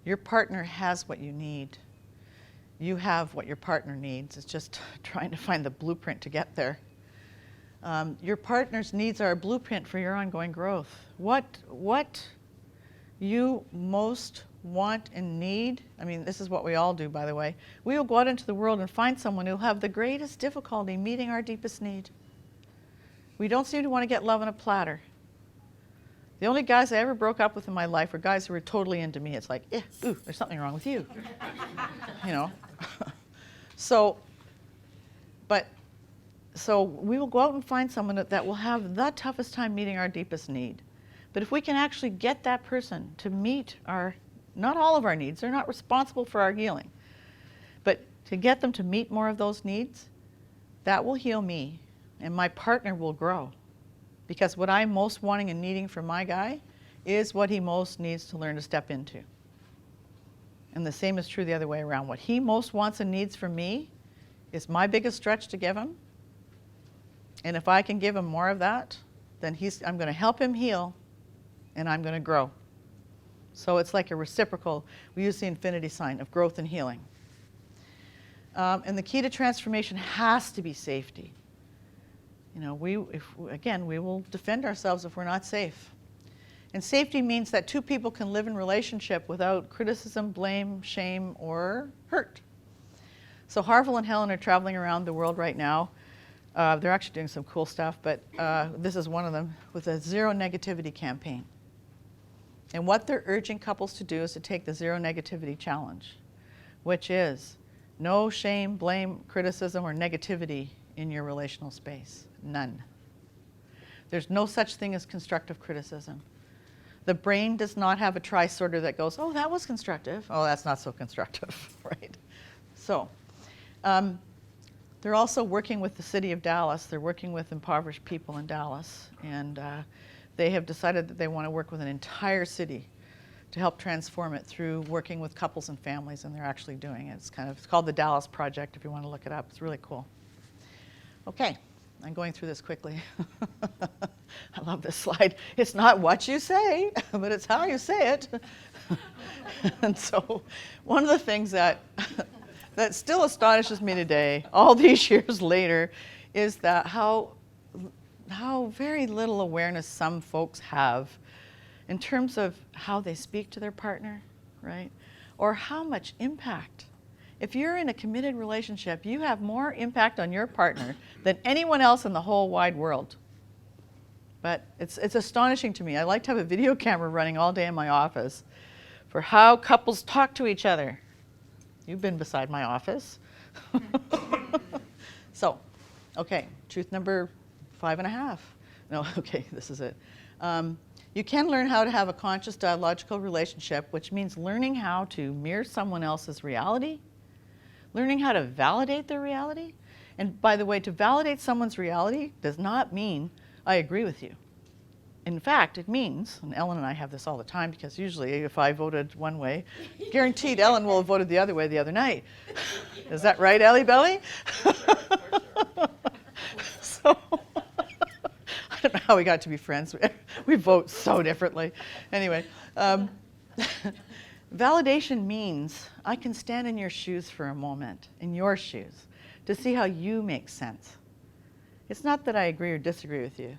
Your partner has what you need. You have what your partner needs. It's just trying to find the blueprint to get there. Your partner's needs are a blueprint for your ongoing growth. What you most want and need, I mean, this is what we all do, by the way. We will go out into the world and find someone who will have the greatest difficulty meeting our deepest need. We don't seem to want to get love on a platter. The only guys I ever broke up with in my life were guys who were totally into me. It's like, ooh, there's something wrong with you. You know? So we will go out and find someone that will have the toughest time meeting our deepest need. But if we can actually get that person to meet not all of our needs, they're not responsible for our healing, but to get them to meet more of those needs, that will heal me, and my partner will grow. Because what I'm most wanting and needing from my guy is what he most needs to learn to step into. And the same is true the other way around. What he most wants and needs from me is my biggest stretch to give him. And if I can give him more of that, then I'm going to help him heal, and I'm going to grow. So it's like a reciprocal. We use the infinity sign of growth and healing. And the key to transformation has to be safety. You know, we will defend ourselves if we're not safe. And safety means that two people can live in relationship without criticism, blame, shame, or hurt. So Harville and Helen are traveling around the world right now. They're actually doing some cool stuff, but this is one of them, with a zero negativity campaign. And what they're urging couples to do is to take the zero negativity challenge, which is no shame, blame, criticism, or negativity in your relational space. None. There's no such thing as constructive criticism. The brain does not have a tri-sorter that goes, oh, that was constructive. Oh, that's not so constructive, right? So, they're also working with the city of Dallas. They're working with impoverished people in Dallas. And they have decided that they want to work with an entire city to help transform it through working with couples and families, and they're actually doing it. It's called the Dallas Project, if you want to look it up. It's really cool. Okay, I'm going through this quickly. I love this slide. It's not what you say, but it's how you say it. And so one of the things that still astonishes me today, all these years later, is that how very little awareness some folks have in terms of how they speak to their partner, right? Or how much impact. If you're in a committed relationship, you have more impact on your partner than anyone else in the whole wide world. But it's astonishing to me. I like to have a video camera running all day in my office for how couples talk to each other. You've been beside my office. So, okay, truth number 5.5. No, okay, this is it. You can learn how to have a conscious dialogical relationship, which means learning how to mirror someone else's reality, learning how to validate their reality. And by the way, to validate someone's reality does not mean I agree with you. In fact, it means, and Ellen and I have this all the time, because usually if I voted one way, guaranteed Ellen will have voted the other way the other night. Is that right, Ellie Belly? So, I don't know how we got to be friends. We vote so differently. Anyway, validation means I can stand in your shoes for a moment, in your shoes, to see how you make sense. It's not that I agree or disagree with you.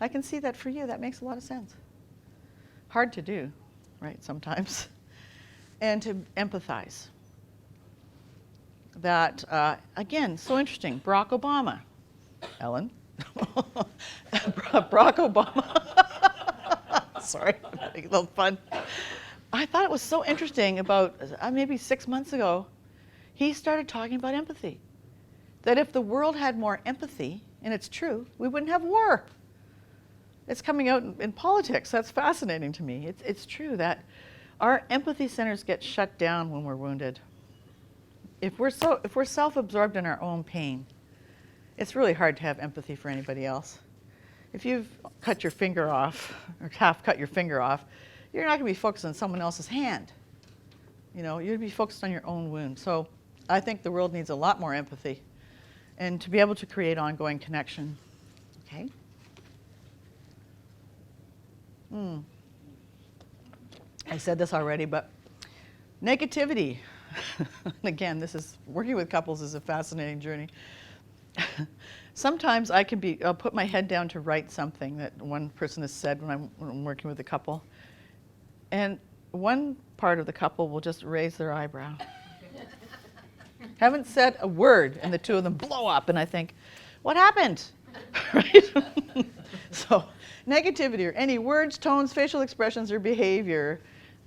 I can see that for you, that makes a lot of sense. Hard to do, right, sometimes. And to empathize. That, again, so interesting. Barack Obama. Ellen? Barack Obama. Sorry, I'm having a little fun. I thought it was so interesting about maybe 6 months ago, he started talking about empathy. That if the world had more empathy, and it's true, we wouldn't have war. It's coming out in politics. That's fascinating to me. It's true that our empathy centers get shut down when we're wounded. If we're self-absorbed in our own pain, it's really hard to have empathy for anybody else. If you've cut your finger off, or half cut your finger off, you're not going to be focused on someone else's hand. You know, you'd be focused on your own wound. So I think the world needs a lot more empathy and to be able to create ongoing connection. Okay? I said this already, but negativity. Again, this is, working with couples is a fascinating journey. Sometimes I'll put my head down to write something that one person has said when I'm working with a couple. And one part of the couple will just raise their eyebrow. Haven't said a word, and the two of them blow up, and I think, what happened? Right? So, negativity, or any words, tones, facial expressions, or behavior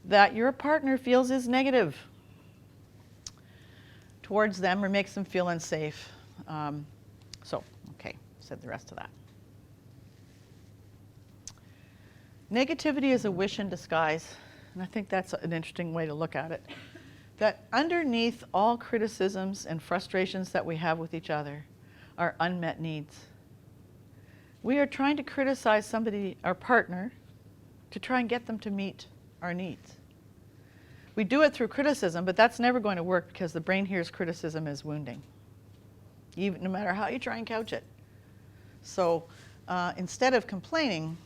that your partner feels is negative towards them or makes them feel unsafe. Okay, said the rest of that. Negativity is a wish in disguise, and I think that's an interesting way to look at it. That underneath all criticisms and frustrations that we have with each other are unmet needs. We are trying to criticize somebody, our partner, to try and get them to meet our needs. We do it through criticism, but that's never going to work because the brain hears criticism as wounding, even no matter how you try and couch it. So instead of complaining,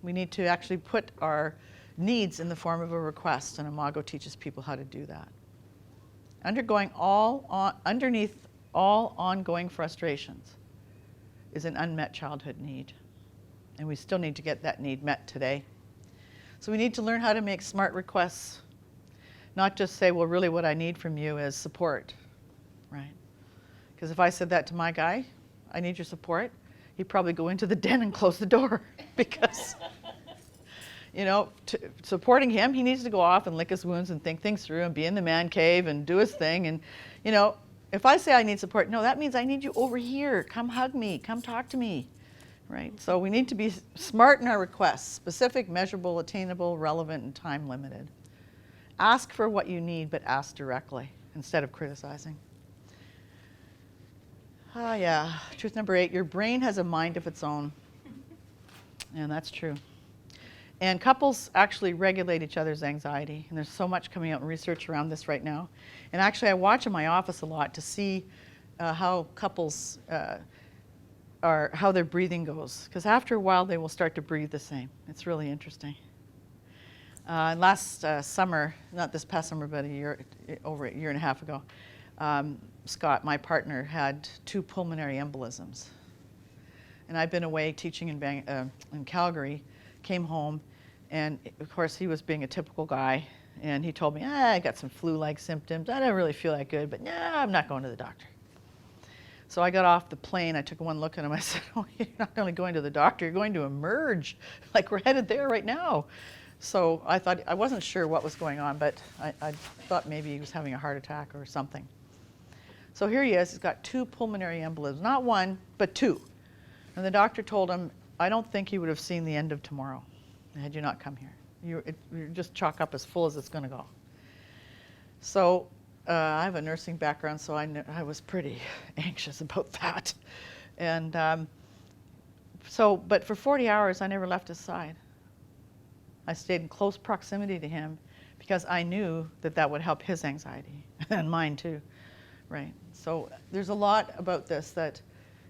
we need to actually put our needs in the form of a request, and Imago teaches people how to do that. Underneath all ongoing frustrations is an unmet childhood need, and we still need to get that need met today. So we need to learn how to make smart requests, not just say, well, really what I need from you is support, right? Because if I said that to my guy, I need your support, he'd probably go into the den and close the door because, you know, supporting him, he needs to go off and lick his wounds and think things through and be in the man cave and do his thing. And, you know, if I say I need support, no, that means I need you over here. Come hug me. Come talk to me, right? So we need to be smart in our requests, specific, measurable, attainable, relevant, and time limited. Ask for what you need, but ask directly instead of criticizing. Yeah, truth number 8, your brain has a mind of its own. And that's true. And couples actually regulate each other's anxiety. And there's so much coming out in research around this right now. And actually, I watch in my office a lot to see how couples how their breathing goes. Because after a while, they will start to breathe the same. It's really interesting. Last summer, not this past summer, but over a year and a half ago, Scott, my partner, had 2 pulmonary embolisms. And I'd been away teaching in Calgary, came home, and of course he was being a typical guy, and he told me, I got some flu-like symptoms. I don't really feel that good, but I'm not going to the doctor. So I got off the plane, I took one look at him, I said, oh, you're not only going to the doctor, you're going to emerge, like we're headed there right now. So I wasn't sure what was going on, but I thought maybe he was having a heart attack or something. So here he is, he's got 2 pulmonary embolisms, not 1, but 2. And the doctor told him, I don't think he would have seen the end of tomorrow had you not come here. You're just chalk up as full as it's going to go. So I have a nursing background, so I was pretty anxious about that. And but for 40 hours, I never left his side. I stayed in close proximity to him because I knew that would help his anxiety and mine too, right? So there's a lot about this that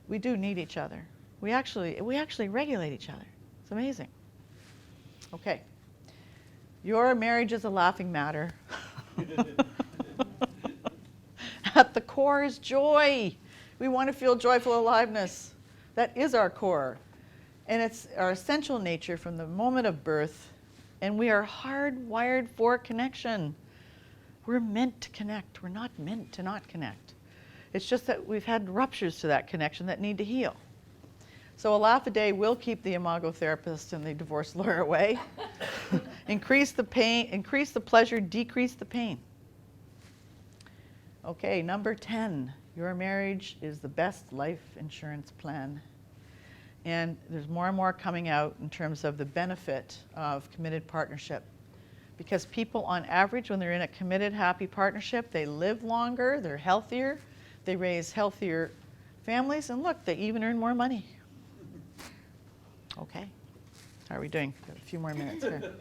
we do need each other. We actually regulate each other. It's amazing. Okay. Your marriage is a laughing matter. At the core is joy. We want to feel joyful aliveness. That is our core. And it's our essential nature from the moment of birth. And we are hardwired for connection. We're meant to connect. We're not meant to not connect. It's just that we've had ruptures to that connection that need to heal. So a laugh a day will keep the Imago therapist and the divorce lawyer away. Increase the pain, increase the pleasure, decrease the pain. Okay, number 10, your marriage is the best life insurance plan. And there's more and more coming out in terms of the benefit of committed partnership. Because people on average, when they're in a committed, happy partnership, they live longer, they're healthier, they raise healthier families, and look, they even earn more money. Okay. How are we doing? Got a few more minutes here.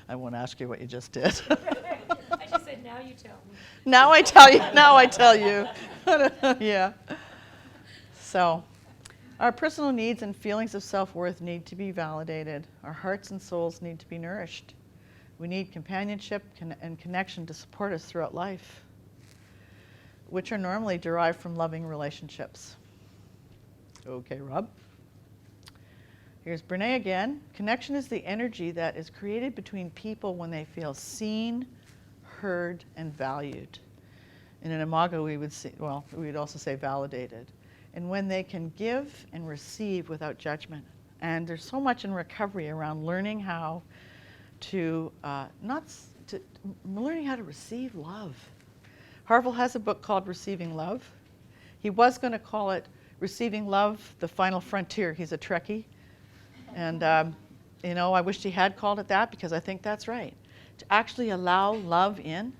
I won't ask you what you just did. I just said, now you tell me. Now I tell you. Now I tell you. Yeah. So, our personal needs and feelings of self-worth need to be validated. Our hearts and souls need to be nourished. We need companionship and connection to support us throughout life, which are normally derived from loving relationships. Okay, Rob. Here's Brene again. Connection is the energy that is created between people when they feel seen, heard, and valued. And in Imago, we would also say validated. And when they can give and receive without judgment. And there's so much in recovery around learning how to learning how to receive love. Harville has a book called Receiving Love. He was going to call it Receiving Love, the Final Frontier. He's a Trekkie. And, I wish he had called it that, because I think that's right. To actually allow love in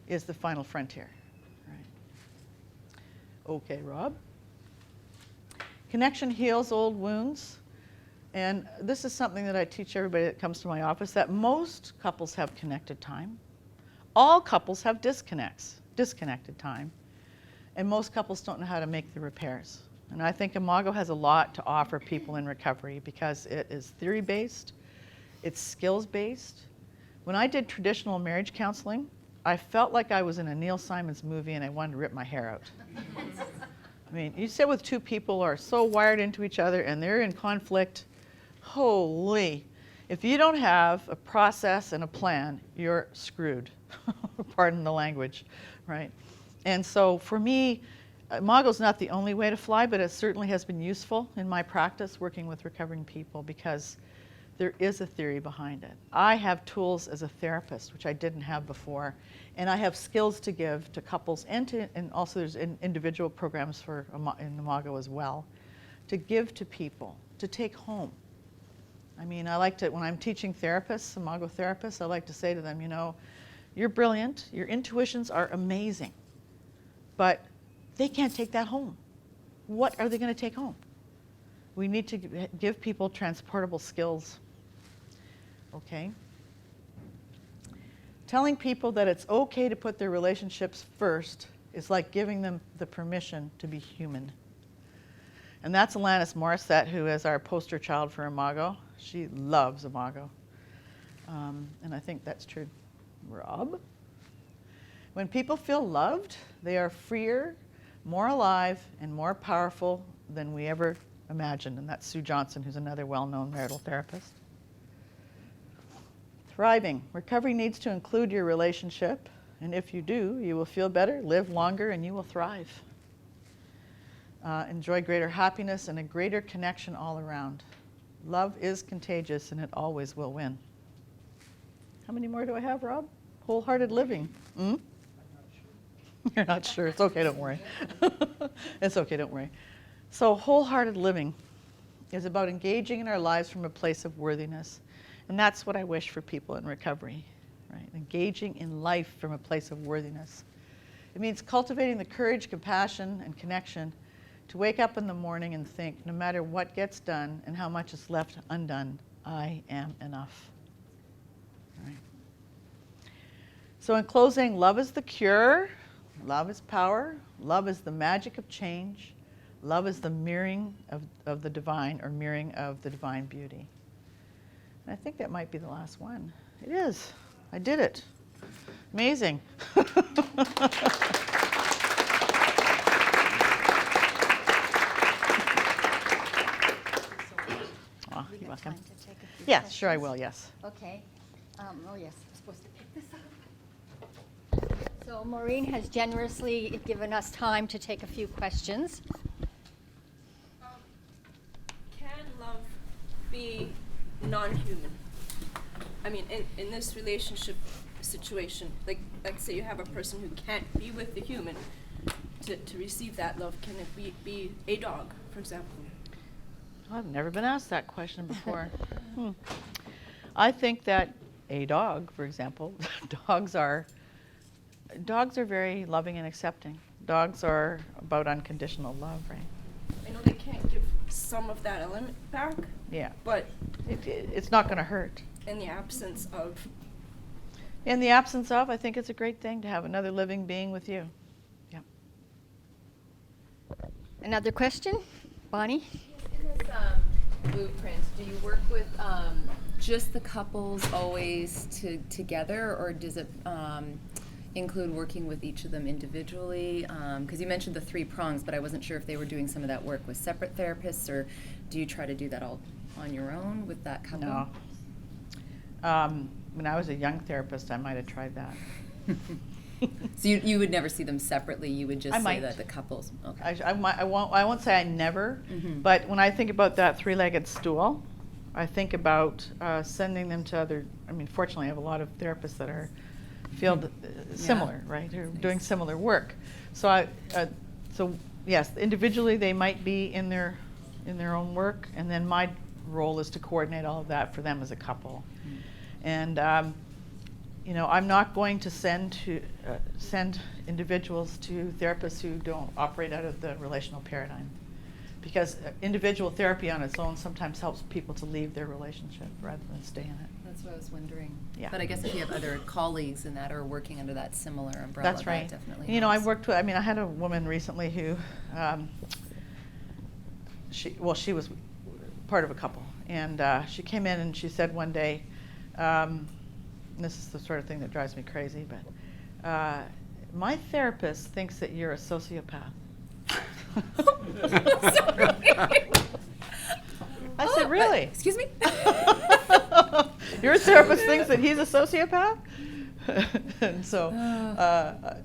is the final frontier. Right. Okay, Rob. Connection heals old wounds. And this is something that I teach everybody that comes to my office, that most couples have connected time. All couples have disconnected time. And most couples don't know how to make the repairs. And I think Imago has a lot to offer people in recovery, because it is theory-based, it's skills-based. When I did traditional marriage counseling, I felt like I was in a Neil Simon's movie and I wanted to rip my hair out. I mean, you sit with two people who are so wired into each other and they're in conflict. Holy. If you don't have a process and a plan, you're screwed. Pardon the language, right? And so for me, Imago's not the only way to fly, but it certainly has been useful in my practice working with recovering people, because there is a theory behind it. I have tools as a therapist, which I didn't have before, and I have skills to give to couples, and also there's individual programs in Imago as well, to give to people, to take home. I mean, I like to, when I'm teaching therapists, Imago therapists, I like to say to them, you're brilliant, your intuitions are amazing, but they can't take that home. What are they going to take home? We need to give people transportable skills. Okay? Telling people that it's okay to put their relationships first is like giving them the permission to be human. And that's Alanis Morissette, who is our poster child for Imago. She loves Imago. And I think that's true. Rob? When people feel loved, they are freer, more alive, and more powerful than we ever imagined. And that's Sue Johnson, who's another well-known marital therapist. Thriving. Recovery needs to include your relationship. And if you do, you will feel better, live longer, and you will thrive. Enjoy greater happiness and a greater connection all around. Love is contagious, and it always will win. How many more do I have, Rob? Wholehearted living. You're not sure. It's okay, don't worry. It's okay, don't worry. So wholehearted living is about engaging in our lives from a place of worthiness. And that's what I wish for people in recovery, right? Engaging in life from a place of worthiness. It means cultivating the courage, compassion, and connection to wake up in the morning and think, no matter what gets done and how much is left undone, I am enough. Right. So in closing, love is the cure. Love is power. Love is the magic of change. Love is the mirroring of the divine, or mirroring of the divine beauty. And I think that might be the last one. It is. I did it. Amazing. Oh, you're welcome. Yes, sure I will, yes. Okay. Oh, yes, I'm supposed to pick this up. So Maureen has generously given us time to take a few questions. Can love be non-human? I mean, in this relationship situation, like say you have a person who can't be with the human, to receive that love, can it be a dog, for example? I've never been asked that question before. I think that a dog, for example, dogs are very loving and accepting. Dogs are about unconditional love, right? can't give some of that element back, Yeah, but it's not going to hurt. in the absence of, In the absence of, I think it's a great thing to have another living being with you. Yeah. Another question? Bonnie? In this blueprint, do you work with just the couples always together, or does it include working with each of them individually? Because you mentioned the 3 prongs, but I wasn't sure if they were doing some of that work with separate therapists, or do you try to do that all on your own with that couple? No. When I was a young therapist, I might have tried that. So you would never see them separately. You would just I say might. that the couples. Okay. I won't say I never, but when I think about that 3-legged stool, I think about sending them to other. I mean, fortunately, I have a lot of therapists that are field similar, right? Who are doing similar work. So so yes, individually they might be in their own work, and then my role is to coordinate all of that for them as a couple. And I'm not going to send individuals to therapists who don't operate out of the relational paradigm, because individual therapy on its own sometimes helps people to leave their relationship rather than stay in it. That's what I was wondering. Yeah. But I guess if you have other colleagues in that are working under that similar umbrella, That's right. that definitely I helps. worked with. I had a woman recently who, she was part of a couple, and she came in and she said one day, and this is the sort of thing that drives me crazy, but my therapist thinks that you're a sociopath. I said, really? Excuse me? Your therapist thinks that he's a sociopath? And so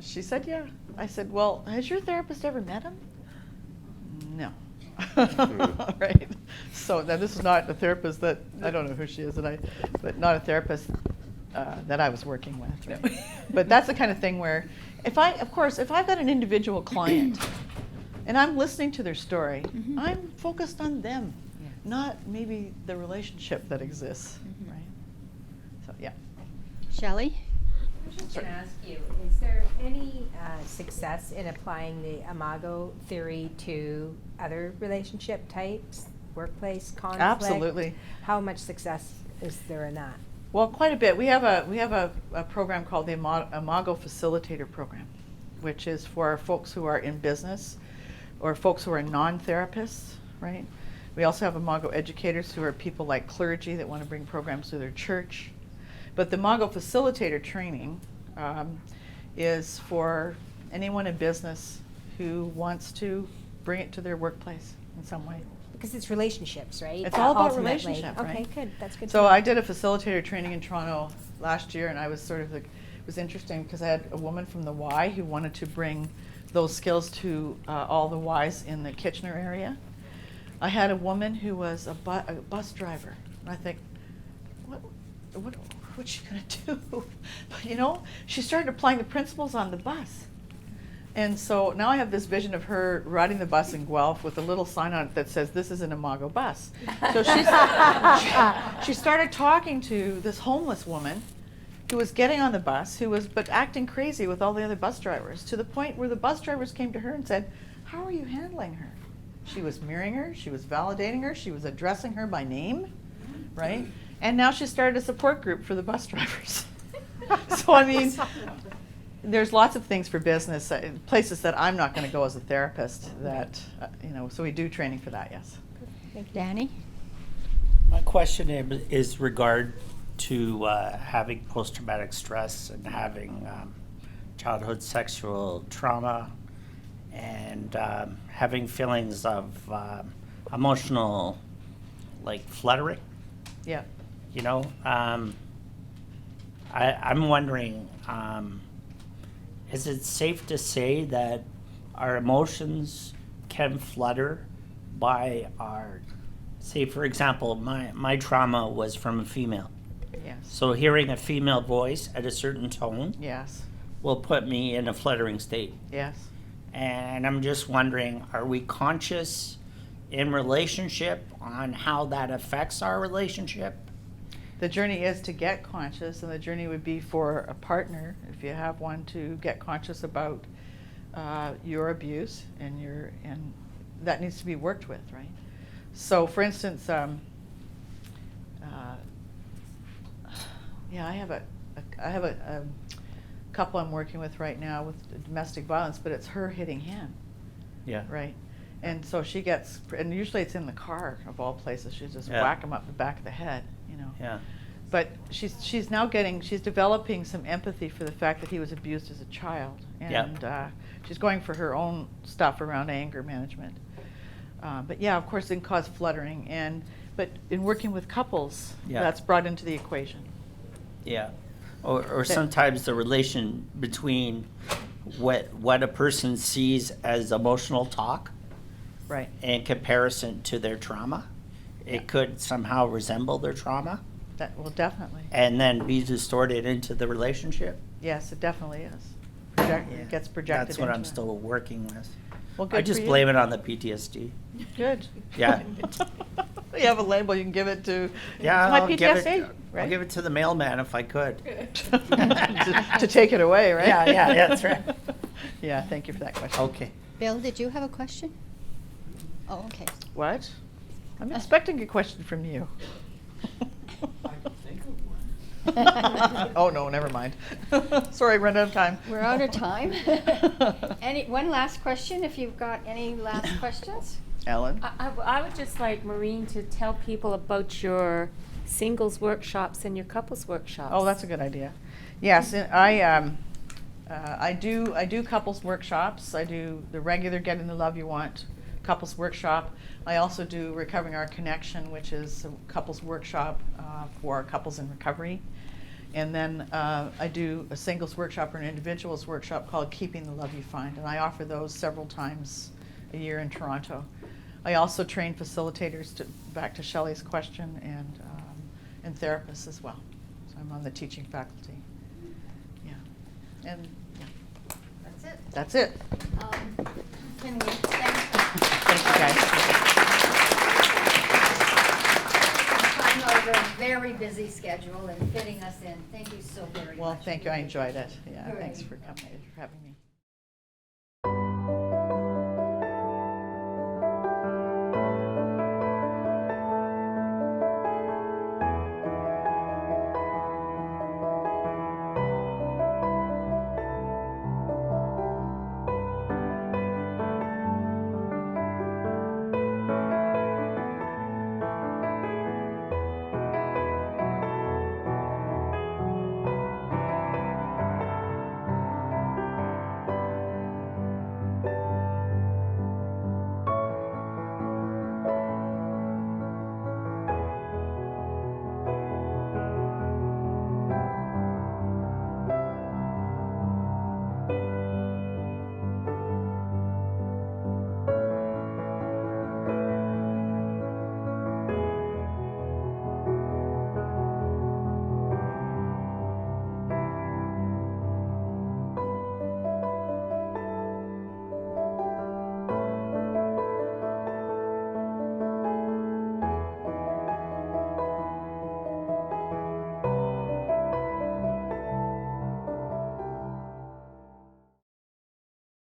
she said, yeah. I said, well, has your therapist ever met him? No. Right. So now this is not a therapist that, I don't know who she is, but not a therapist that I was working with. Right? But that's the kind of thing where, if I've got an individual client and I'm listening to their story, I'm focused on them, not maybe the relationship that exists, right? So, yeah. Shelley? I was just going to ask you, is there any success in applying the Imago theory to other relationship types, workplace conflict? Absolutely. How much success is there in that? Well, quite a bit. We have a program called the Imago Facilitator Program, which is for folks who are in business or folks who are non-therapists, right? We also have Imago educators who are people like clergy that want to bring programs to their church. But the Imago Facilitator training is for anyone in business who wants to bring it to their workplace in some way. Because it's relationships, right? It's all about Ultimately. relationship, right? Okay, good. That's good. So to know. I did a facilitator training in Toronto last year, and I was sort of it was interesting because I had a woman from the Y who wanted to bring those skills to all the Ys in the Kitchener area. I had a woman who was a bus driver, and I think, what's she gonna do? But she started applying the principles on the bus. And so now I have this vision of her riding the bus in Guelph with a little sign on it that says, "This is an Imago bus." So she started talking to this homeless woman who was getting on the bus, but acting crazy with all the other bus drivers, to the point where the bus drivers came to her and said, "How are you handling her?" She was mirroring her, she was validating her, she was addressing her by name, right? And now she started a support group for the bus drivers. So I mean, there's lots of things for business, places that I'm not going to go as a therapist that, so we do training for that, yes. Danny? My question is regard to having post-traumatic stress and having childhood sexual trauma and having feelings of emotional, fluttering. Yeah. I'm wondering, is it safe to say that our emotions can flutter by our, say for example, my trauma was from a female. Yes. So hearing a female voice at a certain tone Yes. will put me in a fluttering state. Yes. And I'm just wondering, are we conscious in relationship on how that affects our relationship? The journey is to get conscious, and the journey would be for a partner, if you have one, to get conscious about your abuse and that needs to be worked with, right? So, for instance, yeah, I have a couple I'm working with right now with domestic violence, but it's her hitting him, Yeah. right? And so she gets, and usually it's in the car of all places. She just Yeah. whack him up the back of the head, you know. Yeah. But she's now she's developing some empathy for the fact that he was abused as a child, and she's going for her own stuff around anger management. But yeah, of course, it can cause fluttering, but in working with couples, Yeah. that's brought into the equation. Yeah. Or sometimes the relation between what a person sees as emotional talk Right. in comparison to their trauma, it could somehow resemble their trauma That will definitely. and then be distorted into the relationship. Yes, it definitely is. Yeah. It gets projected. That's what I'm into it. still working with. Well, I good just for you. blame it on the PTSD. Good. Yeah. You have a label. You can give it to. Yeah, it's my I'll PTSD, give it. right? I'll give it to the mailman if I could. to take it away, right? Yeah, that's right. Yeah. Thank you for that question. Okay. Bill, did you have a question? Oh, okay. What? I'm expecting a question from you. I can think of one. Oh no, never mind. Sorry, run out of time. We're out of time. One last question, if you've got any last questions? Ellen. I would just like Maureen to tell people about your singles workshops and your couples workshops. Oh, that's a good idea. Yes, and I do couples workshops. I do the regular Getting the Love You Want couples workshop. I also do Recovering Our Connection, which is a couples workshop for couples in recovery. And then I do a singles workshop or an individuals workshop called Keeping the Love You Find, and I offer those several times a year in Toronto. I also train facilitators, back to Shelley's question, and therapists as well. So I'm on the teaching faculty. Yeah, and yeah, That's it. that's it. Can we thank Thank you, guys. time out of a very busy schedule and fitting us in? Thank you so very much. Well, thank you. I enjoyed it. Yeah, All thanks right. for coming, for having me.